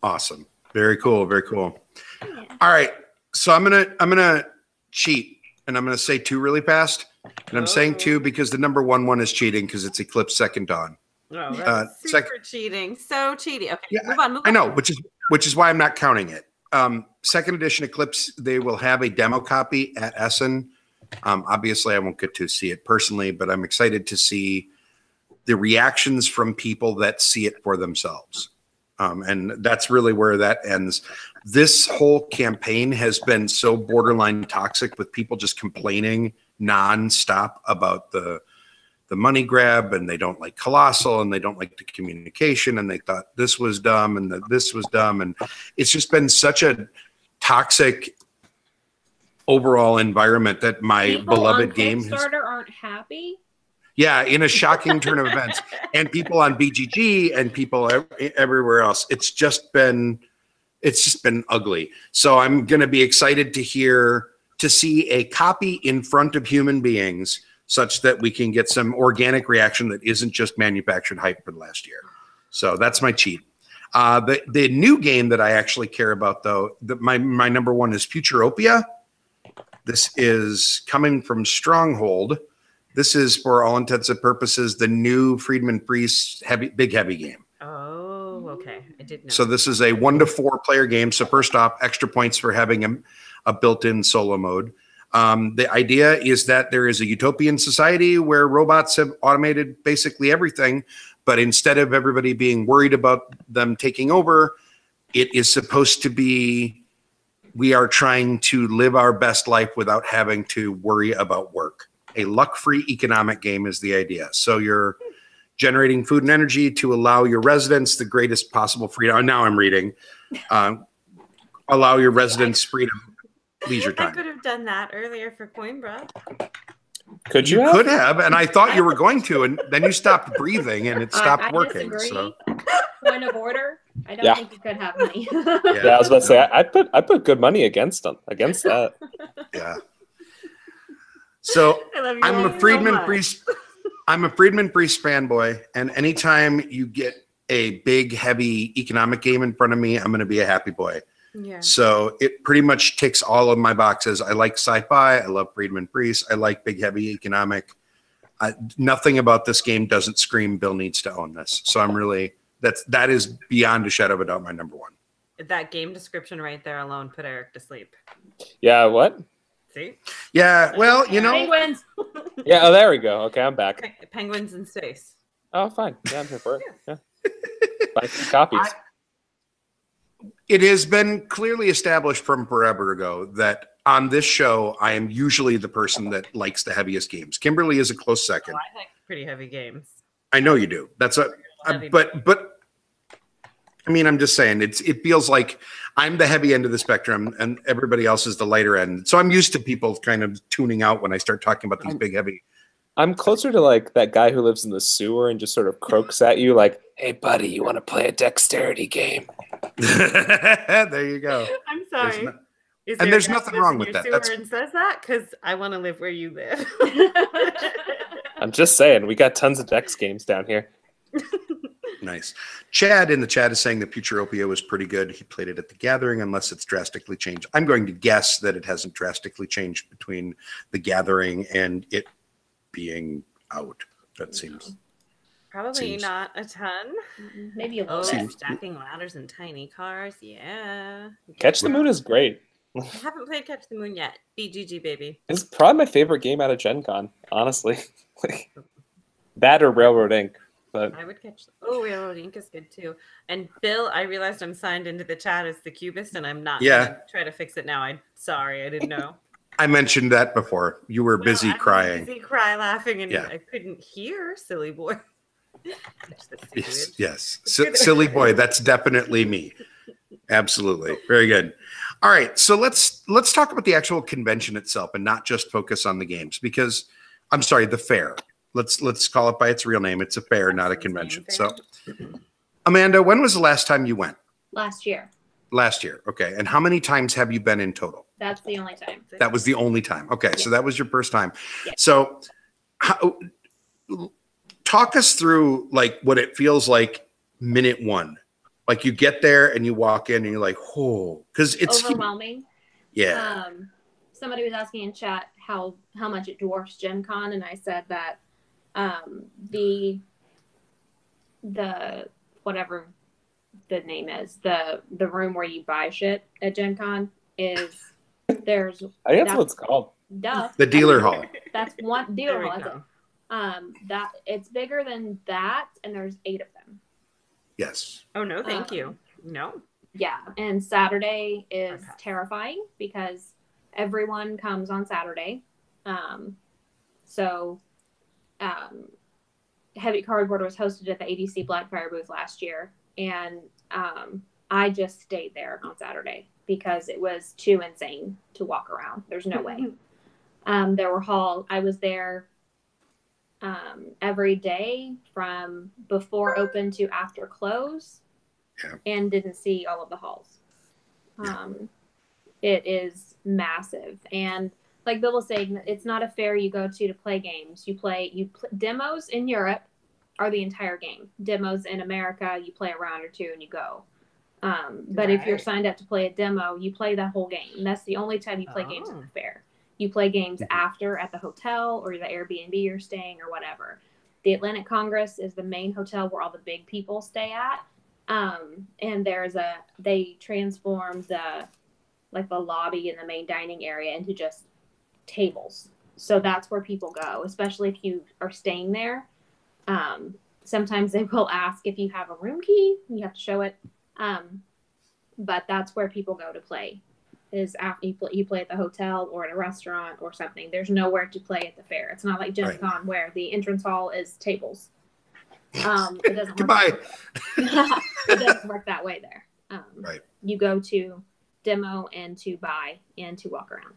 Awesome. Very cool. Very cool. Yeah. All right. So I'm gonna cheat, and I'm gonna say 2 really fast. And I'm saying 2 because the number 1 is cheating, because it's Eclipse Second Dawn. Oh, that's super cheating. So cheating. Okay, yeah, move on. I know, which is why I'm not counting it. Second edition Eclipse, they will have a demo copy at Essen. Obviously, I won't get to see it personally, but I'm excited to see the reactions from people that see it for themselves. And that's really where that ends. This whole campaign has been so borderline toxic, with people just complaining nonstop about the money grab, and they don't like Colossal, and they don't like the communication, and they thought this was dumb, and that this was dumb. And it's just been such a toxic overall environment that my beloved game aren't happy. Yeah, in a shocking turn of events, and people on BGG and people everywhere else, it's just been ugly. So I'm going to be excited to see a copy in front of human beings, such that we can get some organic reaction that isn't just manufactured hype from last year. So that's my cheat. The new game that I actually care about, though, my number 1 is Futuropia. This is coming from Stronghold. This is, for all intents and purposes, the new Friedman Priest big heavy game. Oh, okay. I did know. So this is a 1 to 4 player game. So first off, extra points for having a built-in solo mode. The idea is that there is a utopian society where robots have automated basically everything, but instead of everybody being worried about them taking over, it is supposed to be, we are trying to live our best life without having to worry about work. A luck-free economic game is the idea. So you're generating food and energy to allow your residents the greatest possible freedom. Now I'm reading. Allow your residents freedom, leisure time. I could have done that earlier for Coimbra. Could you? Could have, and I thought you were going to, and then you stopped breathing, and it stopped working. Disagree. So. Point of order. I don't think you could have money. Yeah, I was about to say I put good money against that. Yeah. So I'm a Friedman Priest. I'm a Friedman Priest fanboy, and anytime you get a big, heavy economic game in front of me, I'm going to be a happy boy. Yeah. So it pretty much ticks all of my boxes. I like sci-fi. I love Friedman Priest. I like big, heavy economic. Nothing about this game doesn't scream Bill needs to own this. So I'm really, that is beyond a shadow of a doubt my number one. That game description right there alone put Eric to sleep. Yeah, what? See? Yeah, well, you know. Penguins. Yeah, oh, there we go. Okay, I'm back. Penguins in space. Oh, fine. Yeah, I'm here for it. Yeah. Buy some copies. It has been clearly established from forever ago that on this show, I am usually the person that likes the heaviest games. Kimberly is a close second. Oh, I like pretty heavy games. I know you do. That's what, but I mean, I'm just saying it feels like I'm the heavy end of the spectrum and everybody else is the lighter end. So I'm used to people kind of tuning out when I start talking about these big, heavy. I'm closer to like that guy who lives in the sewer and just sort of croaks at you like, "Hey, buddy, you want to play a dexterity game?" There you go. I'm sorry. There's nothing wrong with that. That's and says that because I want to live where you live. I'm just saying, we got tons of dex games down here. Nice. Chad in the chat is saying that Futuropia was pretty good. He played it at the Gathering unless it's drastically changed. I'm going to guess that it hasn't drastically changed between the Gathering and it being out. That seems probably not a ton. Maybe a little bit. Stacking ladders and tiny cars. Yeah. Catch the Moon is great. I haven't played Catch the Moon yet. BGG baby. It's probably my favorite game out of Gen Con, honestly. That or Railroad Inc. But I would catch. Oh, Railroad Inc. is good too. And Bill, I realized I'm signed into the chat as TheCubist, and I'm not. Yeah. Gonna try to fix it now. Sorry, I didn't know. I mentioned that before. You were busy crying. Busy laughing, and Yeah. I couldn't hear. Silly boy. Yes. Silly boy. That's definitely me. Absolutely. Very good. All right. So let's talk about the actual convention itself and not just focus on the games because I'm sorry, the fair. Let's call it by its real name. It's a fair, not a convention. So Amanda, when was the last time you went? Last year. Last year. Okay. And how many times have you been in total? That's the only time. That was the only time. Okay. Yeah. So that was your first time. Yeah. So talk us through like what it feels like minute one. Like you get there and you walk in and you're like, oh, because it's overwhelming. Yeah. Somebody was asking in chat how much it dwarfs Gen Con, and I said that the whatever the name is, the room where you buy shit at Gen Con is there's I think that's what it's called. Duh. The dealer hall. That's one dealer hall. That it's bigger than that, and there's 8 of them. Yes. Oh no, thank you. No. Yeah, and Saturday is terrifying because everyone comes on Saturday. Heavy Cardboard was hosted at the ADC Blackfire booth last year, and I just stayed there on Saturday because it was too insane to walk around. There's no way. I was there every day from before open to after close, and didn't see all of the halls. It is massive, and like Bill was saying, it's not a fair you go to play games. Demos in Europe are the entire game. Demos in America, you play a round or two and you go. But if you're signed up to play a demo, you play the whole game. And that's the only time you play games at the fair. You play games after at the hotel or the Airbnb you're staying or whatever. The Atlantic Congress is the main hotel where all the big people stay at. And they transform the lobby and the main dining area into just tables. So that's where people go, especially if you are staying there. Sometimes they will ask if you have a room key. You have to show it. But that's where people go to play, is after you play at the hotel or at a restaurant or something. There's nowhere to play at the fair. It's not like Gen Con where the entrance hall is tables. It doesn't Goodbye. It doesn't work that way there. Right. You go to demo and to buy and to walk around.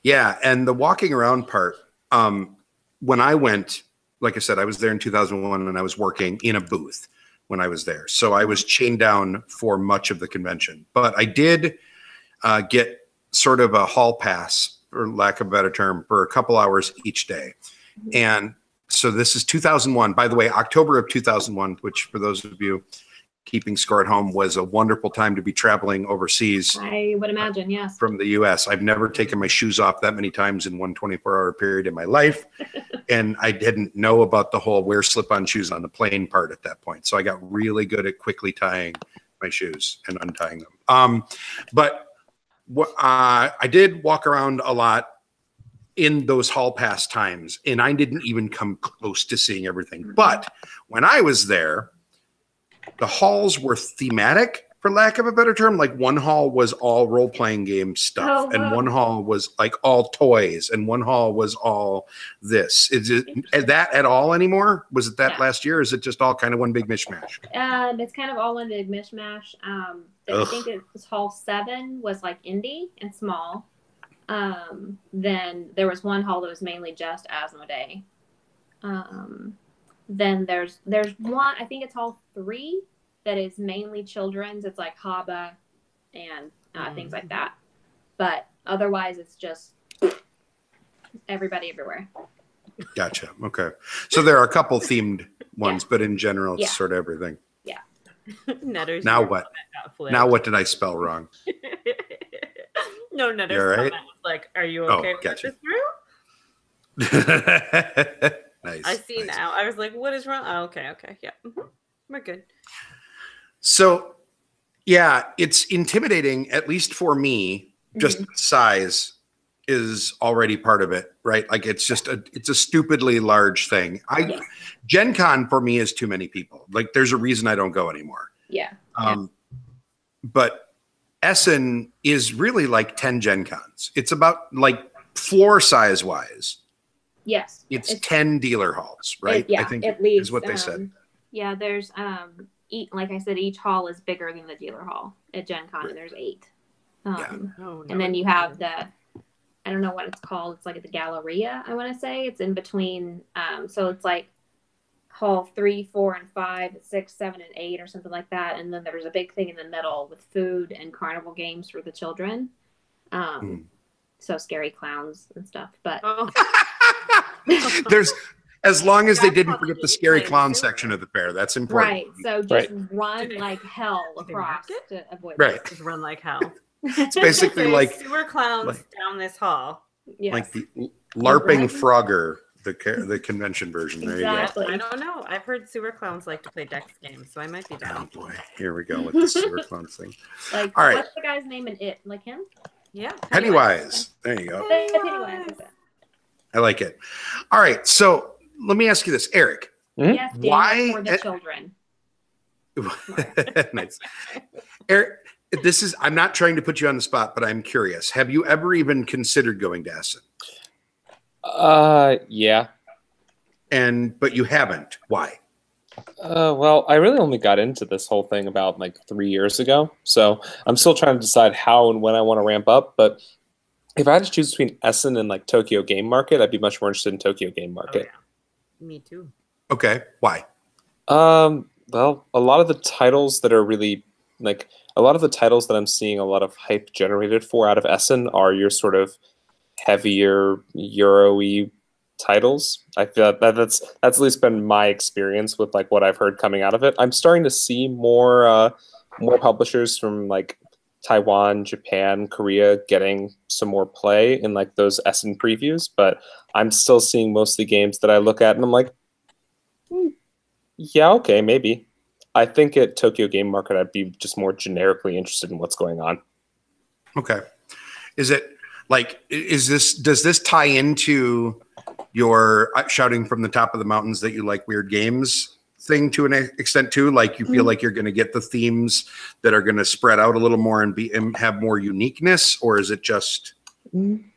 Yeah, and the walking around part, when I went, like I said, I was there in 2001 and I was working in a booth when I was there. So I was chained down for much of the convention. But I did get sort of a hall pass, for lack of a better term, for a couple hours each day. And So this is 2001. By the way, October of 2001, which for those of you keeping score at home was a wonderful time to be traveling overseas. I would imagine, yes. From the US. I've never taken my shoes off that many times in one 24-hour period in my life. And I didn't know about the whole wear slip-on shoes on the plane part at that point. So I got really good at quickly tying my shoes and untying them. But I did walk around a lot in those hall pass times, and I didn't even come close to seeing everything. But when I was there, the halls were thematic, for lack of a better term. Like one hall was all role-playing game stuff, and one hall was like all toys, and one hall was all this. Is it that at all anymore? Was it that last year? Or is it just all kind of one big mishmash? It's kind of all one big mishmash. I think it was hall 7 was like indie and small. Then there was one hall that was mainly just Asmodee. Then there's one, I think it's hall 3 that is mainly children's. It's like Haba and things like that. But otherwise, it's just everybody everywhere. Gotcha. Okay. So there are a couple themed ones, but in general, it's sort of everything. Yeah. Now what? Now what did I spell wrong? No, Netter's comment was like, "Are you okay with gotcha. this through?" Nice. I see now. I was like, "What is wrong?" Oh, okay, yeah, we're good. So, yeah, it's intimidating, at least for me. Just size is already part of it, right? Like it's a stupidly large thing. Gen Con for me is too many people. Like there's a reason I don't go anymore. Yeah. But Essen is really like 10 Gen Cons. It's about like floor size wise. Yes. It's 10 dealer halls, right? I think at least, is what they said. Yeah, there's like I said, each hall is bigger than the dealer hall at Gen Con, and there's 8. And then you have I don't know what it's called. It's like at the Galleria, I want to say. It's in between. So it's like hall 3, 4, and 5, 6, 7, and 8, or something like that. And then there's a big thing in the middle with food and carnival games for the children. So scary clowns and stuff. But there's, as long as they didn't forget the scary clown section of the fair, that's important. Right. So just run like hell across to avoid Right. Just run like hell. It's basically like sewer clowns down this hall. Yes. Like the LARPing Frogger, the convention version. There Exactly. you go. I don't know. I've heard sewer clowns like to play Dex games, so I might be down. Oh boy, here we go with the sewer clowns thing. Like, all right. What's the guy's name in it? Like him? Yeah. Pennywise. There you go. Pennywise. I like it. All right. So let me ask you this, Eric. Yes, Daniel, Why for the children. Nice. Eric, I'm not trying to put you on the spot, but I'm curious. Have you ever even considered going to Essen? Yeah. But you haven't. Why? Well, I really only got into this whole thing about like 3 years ago. So I'm still trying to decide how and when I want to ramp up. But if I had to choose between Essen and like Tokyo Game Market, I'd be much more interested in Tokyo Game Market. Oh, yeah. Me too. Okay. Why? Well, a lot of the titles that are really like a lot of the titles that I'm seeing a lot of hype generated for out of Essen are your sort of heavier Euro-y titles. I feel that's at least been my experience with like what I've heard coming out of it. I'm starting to see more publishers from like Taiwan, Japan, Korea getting some more play in like those Essen previews, but I'm still seeing mostly games that I look at and I'm like, yeah, okay, maybe. I think at Tokyo Game Market, I'd be just more generically interested in what's going on. Okay. Is it like, does this tie into your shouting from the top of the mountains that you like weird games thing to an extent too? Like you feel like you're going to get the themes that are going to spread out a little more and have more uniqueness, or is it just...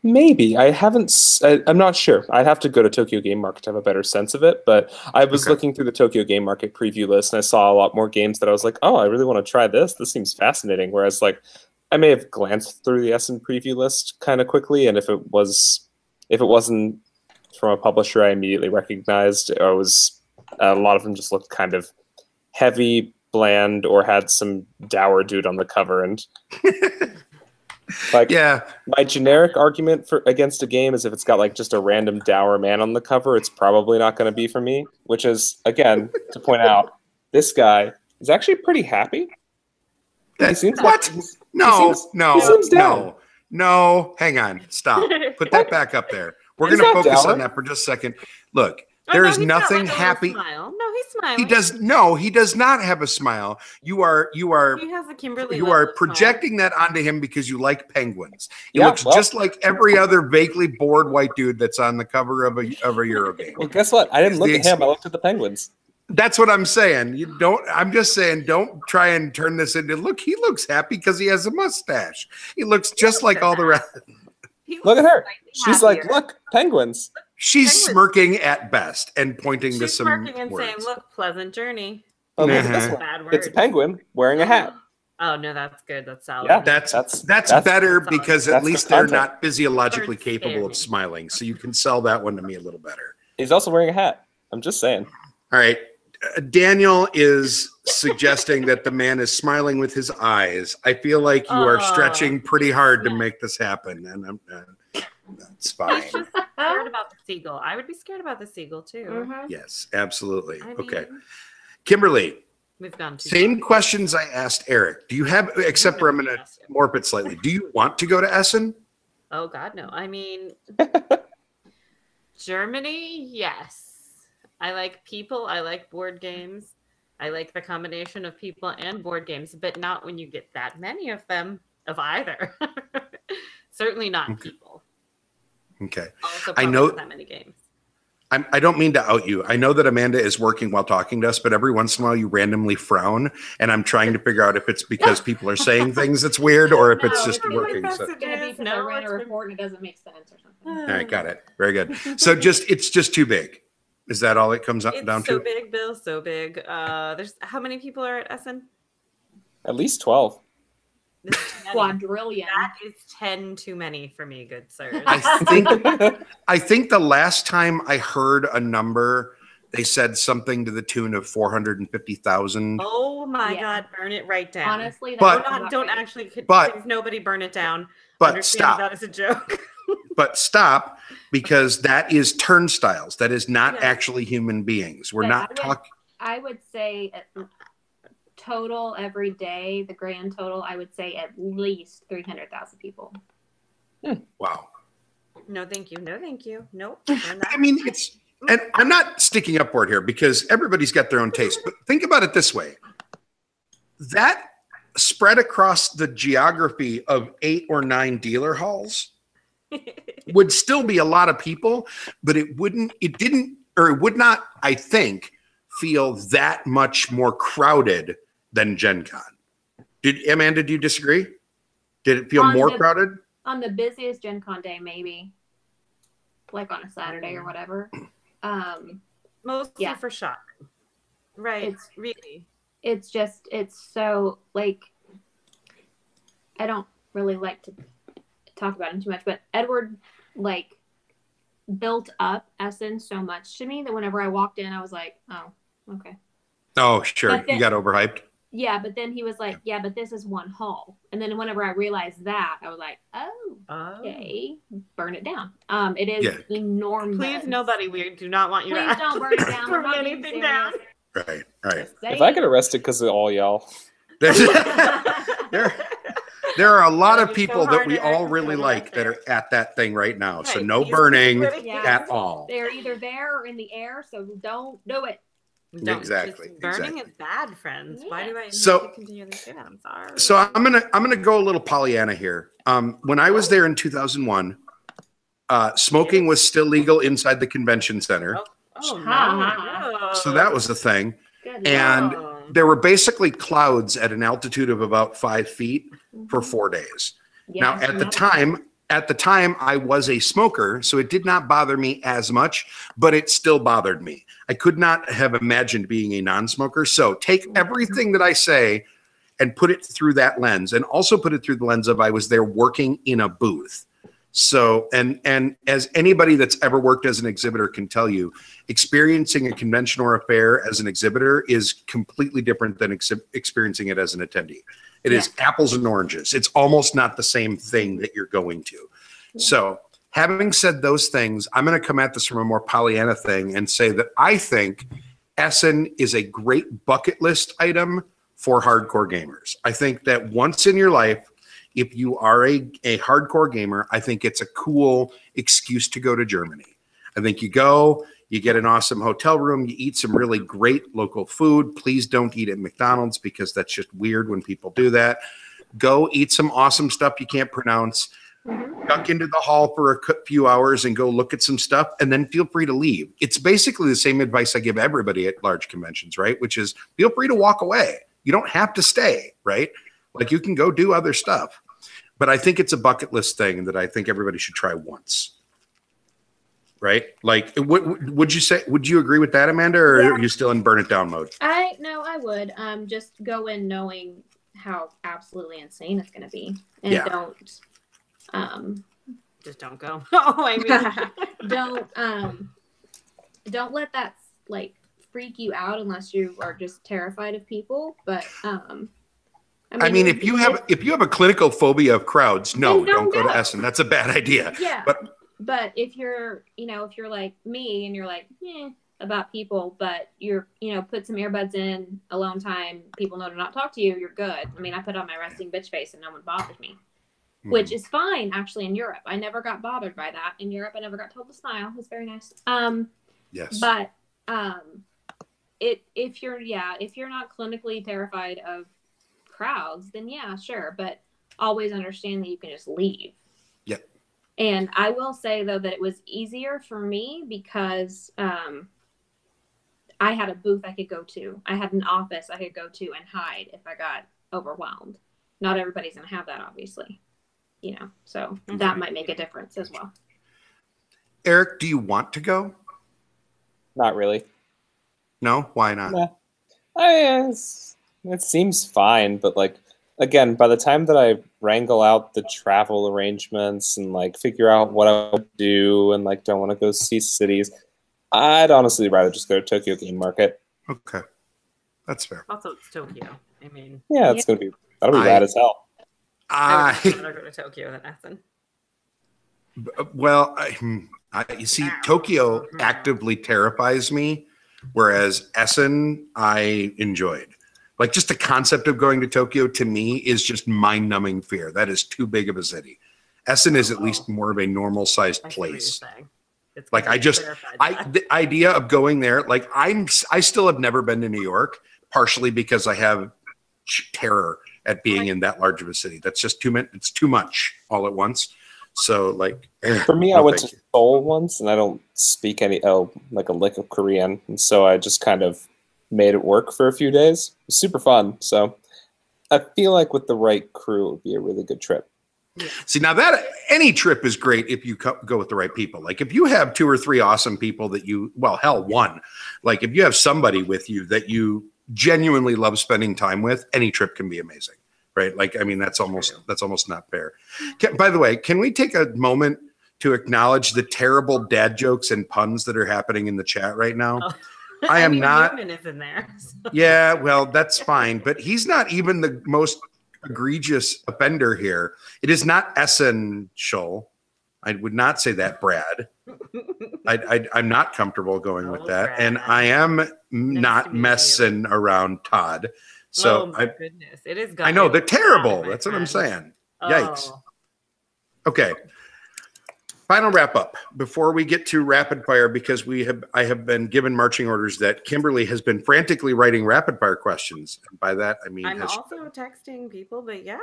Maybe. I'm not sure. I'd have to go to Tokyo Game Market to have a better sense of it, but I was looking through the Tokyo Game Market preview list and I saw a lot more games that I was like, oh, I really want to try this. This seems fascinating. Whereas like I may have glanced through the Essen preview list kind of quickly, and if it wasn't from a publisher I immediately recognized, or was a lot of them just looked kind of heavy, bland, or had some dour dude on the cover, and Like, Yeah. my generic argument against a game is if it's got like just a random dour man on the cover, it's probably not going to be for me. Which is, again, to point out, this guy is actually pretty happy. He seems What? like No, he seems down. no. Hang on. Stop. Put that back up there. We're He's going to not focus dour. on that for just a second. Look, Oh, there no, is he's got, nothing like, a little happy. Smile. No, he's smiling. He does not have a smile. You are He has a Kimberly. you are projecting that onto him because you like penguins. He Yeah, looks just like every other vaguely bored white dude that's on the cover of a Euro game. Well, guess what? I didn't Is look the at him. I looked at the penguins. That's what I'm saying. You don't. I'm just saying, don't try and turn this into look. He looks happy because he has a mustache. He looks just like all the rest. Look at her. slightly She's like, happier. look, penguins. She's Penguins. smirking at best and pointing to She's some smirking and words. saying, "Look, pleasant journey." Oh, look at this Uh-huh. one. Bad It's a word. penguin wearing a hat. Oh no, that's good. That's solid. Yeah. That's That's better that's because at that's least good they're content. not physiologically Birds scare capable of me. smiling. So you can sell that one to me a little better. He's also wearing a hat. I'm just saying. All right. Daniel is suggesting that the man is smiling with his eyes. I feel like you are Oh. stretching pretty hard to make this happen, and that's fine. He's just scared about the seagull. I would be scared about the seagull too. Mhm. Yes, absolutely. I Okay, mean, Kimberly. we've gone too Same far. questions I asked Eric. Do you have? Except for I'm going to morph it slightly. Do you want to go to Essen? Oh God, no. I mean, Germany, yes. I like people. I like board games. I like the combination of people and board games, but not when you get that many of them, of either. Certainly not Okay. people. Okay. Also, I probably know- not that many games. I don't mean to out you. I know that Amanda is working while talking to us, but every once in a while you randomly frown, and I'm trying to figure out if it's because people are saying things that's weird or if it's No, just it's really working. It's So, gonna be because I ran a report and it doesn't make sense or something. all right, got it. Very good. So it's just too big. Is that all it comes It's down so to? big, Bill. So big. There's how many people are at Essen? At least 12. This is too many. Quadrillion. That is 10 too many for me, good sirs. I think the last time I heard a number, they said something to the tune of 450,000. Oh my Yeah. God, burn it right down. Honestly, But- that's not don't right. actually, But- please nobody burn it down. But Understand stop. that is a joke. But stop, because that is turnstiles. That is not Yeah. actually human beings. We're But not talking. I would say total every day, the grand total, I would say at least 300,000 people. Wow. No, thank you. No, thank you. Nope. burn that. I mean, it's, and I'm not sticking up for it here because everybody's got their own taste. But think about it this way: that spread across the geography of 8 or 9 dealer halls would still be a lot of people, but it would not, I think, feel that much more crowded than Gen Con. Amanda, do you disagree? Did it feel On more the- crowded? On the busiest Gen Con day, maybe. Like on a Saturday or whatever. Mostly Yeah. for shock. Right. It's- really. It's just, it's so, like, I don't really like to talk about him too much, but Edward, like, built up Essen so much to me that whenever I walked in, I was like, oh, okay. Oh, sure. But then- You got overhyped. Yeah, but then he was like, yeah, but this is one hall. And then whenever I realized that, I was like, oh, Oh. okay, burn it down. It is Yeah. enormous. Please, nobody. We do not want you Please to don't burn it down. burn I'm not being anything down. serious. Right. Just If I get arrested because of all y'all, There's, there are a lot of It's so people that hard we to all act really so like that right are at that thing right now. So Right, no please burning keep it- Yeah. at all. They're either there or in the air, so don't do it. Don't, Exactly, just burning exactly. is bad, friends. Why do I need So- to continually say that? I'm sorry. So I'm gonna go a little Pollyanna here. When I was there in 2001, smoking was still legal inside the convention center, Oh Ha, no. so that was the thing. Good. And Oh. there were basically clouds at an altitude of about 5 feet for Mhm. 4 days. Yeah, Now, at the time, I was a smoker, so it did not bother me as much, but it still bothered me. I could not have imagined being a non-smoker. So take everything that I say and put it through that lens, and also put it through the lens of I was there working in a booth. So, and as anybody that's ever worked as an exhibitor can tell you, experiencing a convention or a fair as an exhibitor is completely different than experiencing it as an attendee. It is apples and oranges. It's almost not the same thing that you're going to. So having said those things, I'm going to come at this from a more Pollyanna thing and say that I think Essen is a great bucket list item for hardcore gamers. I think that once in your life, if you are a hardcore gamer, I think it's a cool excuse to go to Germany. I think you go, you get an awesome hotel room, you eat some really great local food. Please don't eat at McDonald's because that's just weird when people do that. Go eat some awesome stuff you can't pronounce. Duck into the hall for a few hours and go look at some stuff, and then feel free to leave. It's basically the same advice I give everybody at large conventions, right? Which is feel free to walk away. You don't have to stay, right? Like you can go do other stuff. But I think it's a bucket list thing that I think everybody should try once. Right? Like, would you say? Would you agree with that, Amanda, or are you still in burn it down mode? I would. Just go in knowing how absolutely insane it's going to be, and don't. Just don't go. Oh, I mean, don't let that like freak you out unless you are just terrified of people. But I mean, if you have a clinical phobia of crowds, no, don't go to Essen. That's a bad idea. Yeah. But if you're like me and you're like, about people, but you're, put some earbuds in, alone time, people know to not talk to you, you're good. I mean, I put on my resting bitch face and no one bothers me, which is fine actually in Europe. I never got bothered by that. In Europe, I never got told to smile. It was very nice. Yes. But if you're not clinically terrified of crowds, then yeah, sure. But always understand that you can just leave. Yep. And I will say though that it was easier for me because I had a booth I could go to. I had an office I could go to and hide if I got overwhelmed. Not everybody's going to have that, obviously. So that might make a difference as well. Eric, do you want to go? Not really. No? Why not? Yeah. It seems fine, but like, again, by the time that I wrangle out the travel arrangements and like figure out what I would do and like don't want to go see cities, I'd honestly rather just go to Tokyo Game Market. Okay. That's fair. Also, it's Tokyo. I mean, yeah, that'll be rad as hell. I would rather go to Tokyo than Essen. Well, you see, Tokyo actively terrifies me, whereas Essen I enjoyed. Like just the concept of going to Tokyo to me is just mind-numbing fear. That is too big of a city. Essen is at least more of a normal-sized place. Like the idea of going there, like I still have never been to New York, partially because I have terror at being in that large of a city. That's just it's too much all at once. So like for me, I went to Seoul once and I don't speak like a lick of Korean. And so I just kind of made it work for a few days. It was super fun. So I feel like with the right crew, it would be a really good trip. Yeah. See, now that any trip is great if you go with the right people. Like if you have 2 or 3 awesome people that one, like if you have somebody with you that you genuinely love spending time with, any trip can be amazing, right? Like, I mean, that's almost not fair. By the way, can we take a moment to acknowledge the terrible dad jokes and puns that are happening in the chat right now? Oh. I mean, not. Newman is in there. So. Yeah, well, that's fine, but he's not even the most egregious offender here. It is not essential. I would not say that, Brad. I'm not comfortable going with that, Brad. And I am not messing around Todd. So my goodness, it is. I know they're terrible. That's what I'm saying. Yikes. Okay. Final wrap up before we get to rapid fire, because I have been given marching orders that Kimberly has been frantically writing rapid fire questions. And by that, I mean, I'm also texting people, but yeah.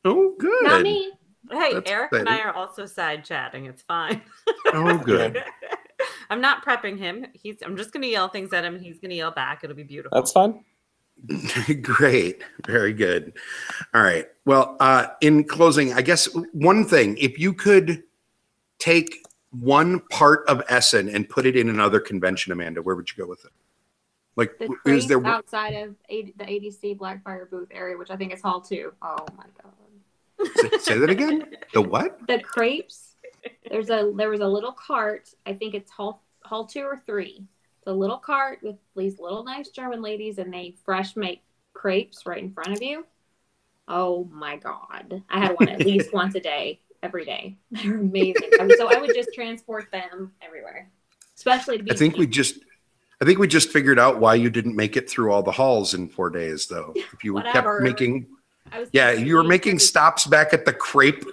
Oh, good. Not me. Hey, that's Eric exciting. And I are also side chatting. It's fine. Oh, good. I'm not prepping him. I'm just going to yell things at him. He's going to yell back. It'll be beautiful. That's fine. Great. Very good. All right. Well, in closing, I guess one thing, if you could take one part of Essen and put it in another convention, Amanda, where would you go with it? Like, is there outside of the ADC Blackfire booth area, which I think is Hall 2. Oh my God. Say that again. The what? The crepes. There was a little cart. I think it's Hall 2 or 3. It's a little cart with these little nice German ladies, and they fresh make crepes right in front of you. Oh my God. I had one at least once a day, every day. They're amazing. So I would just transport them everywhere, especially to be. I think we just figured out why you didn't make it through all the halls in 4 days, though. If you Whatever. kept making, I was you were making stops back at the crepe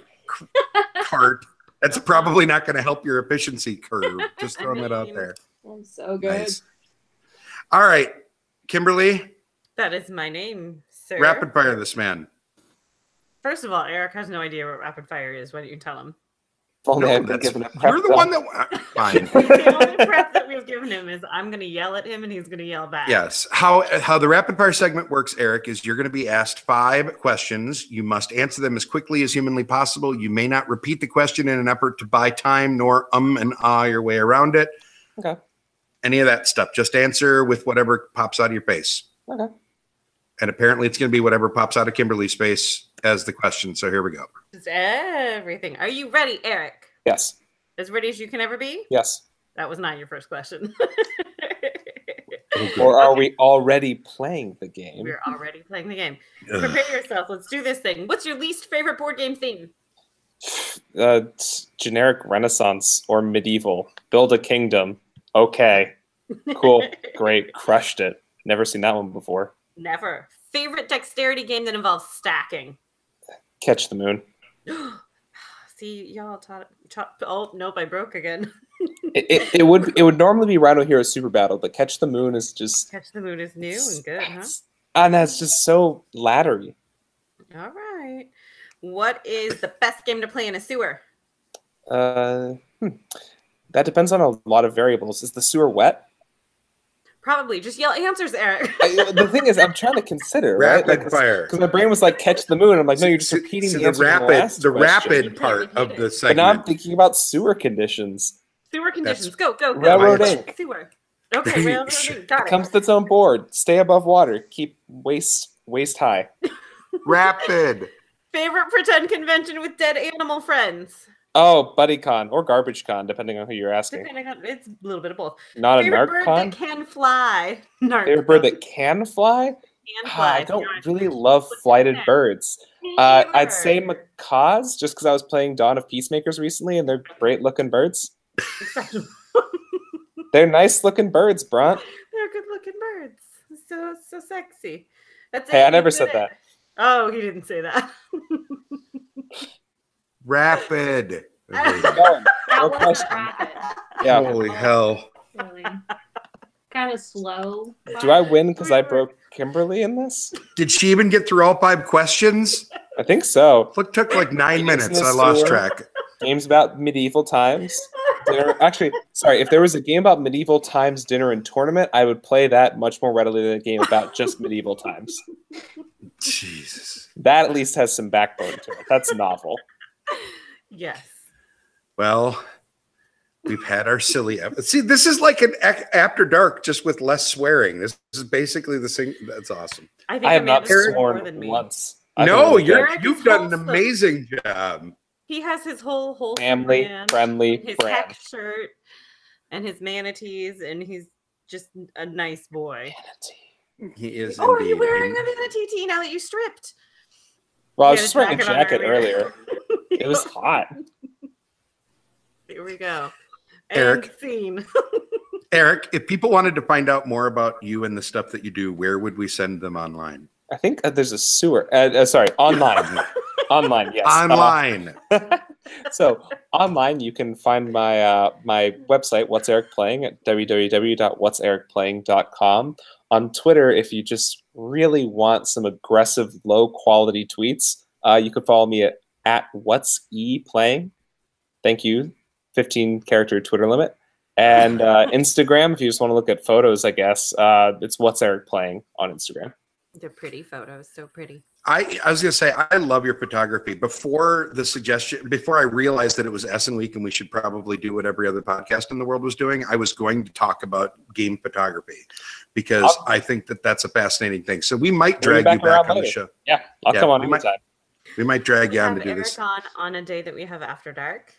cart. That's probably not going to help your efficiency curve. Just throwing that out there. I'm so good. Nice. All right, Kimberly, That is my name, sir. rapid fire this man. First of all, Eric has no idea what rapid fire is. Why don't you tell him? Only No, I've been given a prep you're the though. one that fine. The only prep that we've given him is I'm going to yell at him and he's going to yell back. Yes. How the rapid fire segment works, Eric, is you're going to be asked 5 questions. You must answer them as quickly as humanly possible. You may not repeat the question in an effort to buy time, nor and ah your way around it. Okay. Any of that stuff. Just answer with whatever pops out of your face. Okay. And apparently it's going to be whatever pops out of Kimberly's face as the question. So here we go. Just everything. Are you ready, Eric? Yes. As ready as you can ever be? Yes. That was not your first question. Or are we already playing the game? We're already playing the game. Prepare yourself. Let's do this thing. What's your least favorite board game theme? Generic Renaissance or medieval. Build a kingdom. Okay. Cool. Great. Crushed it. Never seen that one before. Never. Favorite dexterity game that involves stacking? Catch the Moon. See, y'all taught. Oh, nope, I broke again. It would normally be Rhino Hero Super Battle, but Catch the Moon is just... Catch the Moon is new and good, huh? And that's just so laddery. All right. What is the best game to play in a sewer? That depends on a lot of variables. Is the sewer wet? Probably. Just yell answers, Eric. The thing is, I'm trying to consider, right? Rapid fire. Because my brain was like, catch the moon. I'm like, no, you're just repeating the answer from the last question. rapid part of the segment. But now I'm thinking about sewer conditions. Sewer conditions. Go. Railroad Inc. Sewer. Okay, Railroad Inc. Got It it. comes with its own board. Stay above water. Keep waist high. Rapid. Favorite pretend convention with dead animal friends? Oh, BuddyCon or GarbageCon, depending on who you're asking. Depending on, it's a little bit of both. Not a Favorite bird NarcCon? that can fly. Favorite bird that can fly? Can fly. I don't really love flighted birds. I'd say macaws, just because I was playing Dawn of Peacemakers recently, and they're great-looking birds. Acceptable. They're nice-looking birds, Bront. They're good-looking birds. So sexy. That's Hey, it. I never You did said it. that. Oh, he didn't say that. Rapid. Going. That No wasn't question. rapid. Yeah. Holy hell. Really. Kind of slow. Do I win because I broke Kimberly in this? Did she even get through all 5 questions? I think so. It took like 9 Games minutes. in the I lost sewer. track. Games about medieval times. Actually, sorry, if there was a game about medieval times, dinner, and tournament, I would play that much more readily than a game about just medieval times. Jesus. That at least has some backbone to it. That's novel. Yes. Well, we've had our silly. See, this is like an After Dark, just with less swearing. This is basically the same. That's awesome. I think I have not Amanda's more than sworn me. once. No, Eric you've is done an wholesome. amazing job. He has his whole Family, brand, friendly his brand. heck shirt, and his manatees, and he's just a nice boy. He is. Oh, are you indeed. wearing a manatee tee now that you stripped? Well, I You was had just wearing a on jacket earlier. It was hot. Here we go. Eric. And scene. Eric, if people wanted to find out more about you and the stuff that you do, where would we send them online? I think there's a sewer. Sorry, online. Online, yes. Online. So online, you can find my my website, What's Eric Playing, at www.whatsericplaying.com. On Twitter, if you just really want some aggressive, low-quality tweets, you could follow me at What's E Playing. Thank you. 15-character Twitter limit. And Instagram, if you just want to look at photos, I guess, it's What's Eric Playing on Instagram. They're pretty photos, so pretty. I was going to say, I love your photography. Before I realized that it was Essen Week and we should probably do what every other podcast in the world was doing, I was going to talk about game photography because I think that that's a fascinating thing. So we might drag you back on the show. Yeah, I'll come on anytime. We might drag you on Have to do Eric this. on a day that we have After Dark.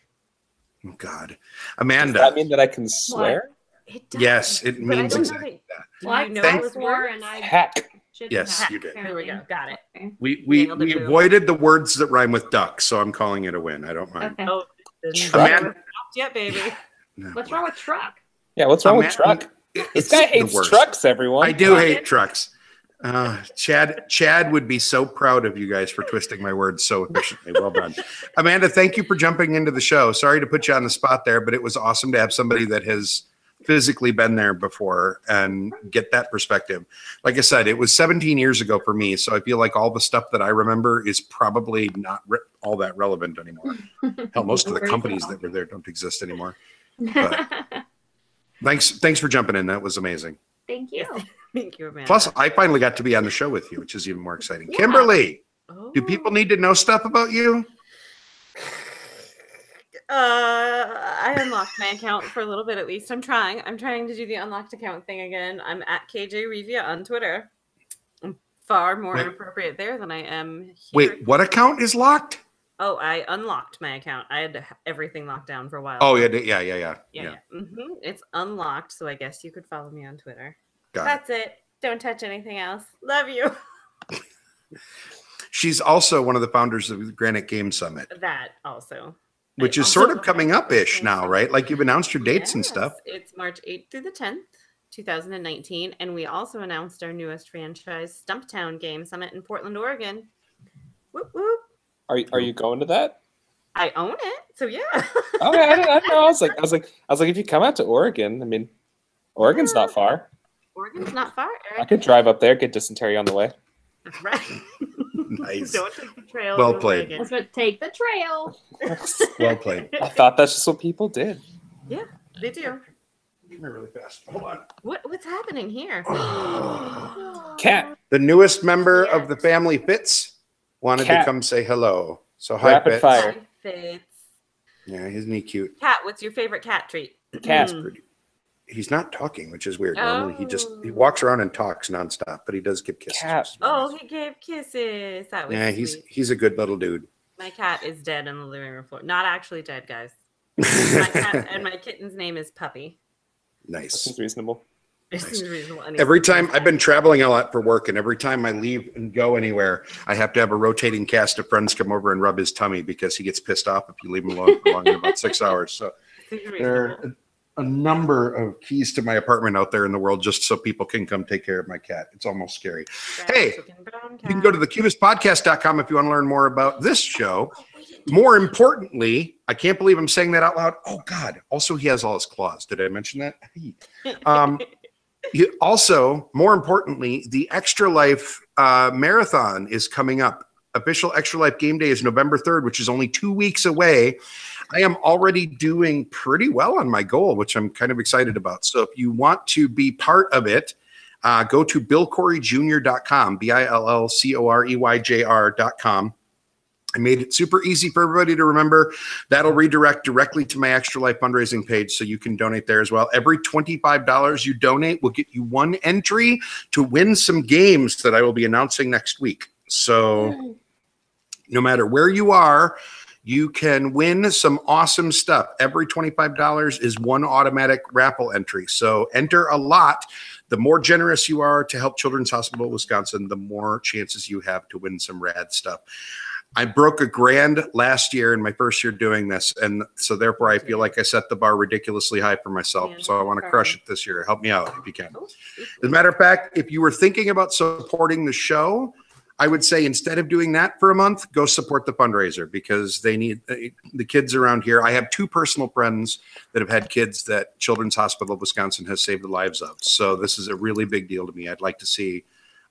Oh, God. Does Amanda. that mean that I can swear? It does. Yes, it But I means don't know exactly that. Do Well, you know I those swore words? and I Heck. Yes, you did. There we go. Got it. Okay. We Nailed it, boo. avoided the words that rhyme with duck, so I'm calling it a win. I don't mind. Okay. Oh, Amanda- yeah, baby. No. What's wrong with truck? Yeah, what's wrong with Amanda- truck? It's This guy the hates worst. trucks, everyone. I do hate trucks. Chad would be so proud of you guys for twisting my words so efficiently. Well done. Amanda, thank you for jumping into the show. Sorry to put you on the spot there, but it was awesome to have somebody that has physically been there before and get that perspective. Like I said, it was 17 years ago for me, so I feel like all the stuff that I remember is probably not all that relevant anymore. Hell, most of the companies that were there don't exist anymore. But thanks for jumping in. That was amazing. Thank you. Thank you, Amanda. Plus, I finally got to be on the show with you, which is even more exciting. Yeah. Kimberly, Oh. do people need to know stuff about you? I unlocked my account for a little bit at least. I'm trying to do the unlocked account thing again. I'm at KJ Revia on Twitter. I'm far more Wait. inappropriate there than I am here. Wait, what account is locked? Oh, I unlocked my account. I had everything locked down for a while. Oh, yeah. Yeah. It's unlocked, so I guess you could follow me on Twitter. Got it. That's it. Don't touch anything else. Love you. She's also one of the founders of the Granite Game Summit, That also. which I is sort of also- coming up-ish now, right? Like you've announced your dates and Yes, stuff. It's March 8th through the 10th, 2019. And we also announced our newest franchise, Stumptown Game Summit in Portland, Oregon. Whoop, whoop. Are you going to that? I own it. So yeah. Oh, yeah, I don't know. I was like, if you come out to Oregon, I mean, Oregon's not far. Oregon's not far, Eric. I could drive up there, get dysentery on the way. That's right. Nice. Don't take the trail. Well to played. Oregon. That's what take the trail. Well played. I thought that's just what people did. Yeah, they do. Really fast. Hold on. What's happening here? Cat, The newest member of the family, Fitz, wanted Cat. to come say hello. So hi, Rapid Fitz. fire. Hi, Fitz. Yeah, isn't he cute? Cat, what's your favorite cat treat? Cat. He's not talking, which is weird. Normally he Oh. walks around and talks nonstop, but he does give kisses. Cat. Oh, he gave kisses. That was Yeah, sweet. he's a good little dude. My cat is dead on the living room floor. Not actually dead, guys. My cat and my kitten's name is Puppy. Nice. Seems reasonable. It Nice. seems reasonable. And Every he's- time I've been traveling a lot for work, and every time I leave and go anywhere, I have to have a rotating cast of friends come over and rub his tummy because he gets pissed off if you leave him alone for longer than about 6 hours. So seems there reasonable. are a number of keys to my apartment out there in the world just so people can come take care of my cat. It's almost scary. Hey, Chicken brown You can go to TheCubistPodcast.com if you want to learn more about this show. More importantly, I can't believe I'm saying that out loud. Oh, God. Also, he has all his claws. Did I mention that? Also, more importantly, the Extra Life Marathon is coming up. Official Extra Life Game Day is November 3rd, which is only 2 weeks away. I am already doing pretty well on my goal, which I'm kind of excited about. So if you want to be part of it, go to BillCoreyJr.com, BillCoreyJR.com. I made it super easy for everybody to remember. That'll redirect directly to my Extra Life fundraising page, so you can donate there as well. Every $25 you donate will get you one entry to win some games that I will be announcing next week. So no matter where you are, you can win some awesome stuff. Every $25 is one automatic raffle entry. So enter a lot. The more generous you are to help Children's Hospital of Wisconsin, the more chances you have to win some rad stuff. I broke $1,000 last year in my first year doing this, and so therefore I feel like I set the bar ridiculously high for myself. Yeah, So I want to crush it this year. Help me out if you can. Oh, As a matter of fact, if you were thinking about supporting the show, I would say instead of doing that for a month, go support the fundraiser, because they need the kids around here. I have 2 personal friends that have had kids that Children's Hospital of Wisconsin has saved the lives of. So this is a really big deal to me. I'd like to see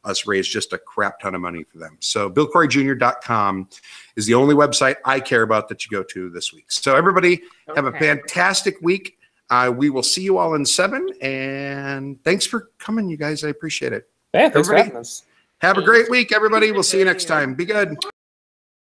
us raise just a crap ton of money for them. So BillCoreyJr.com is the only website I care about that you go to this week. So everybody have a Okay. fantastic week. We will see you all in 7, and thanks for coming, you guys. I appreciate it. Yeah, thanks for Everybody- having us. Have a great week, everybody. We'll see you next time. Be good.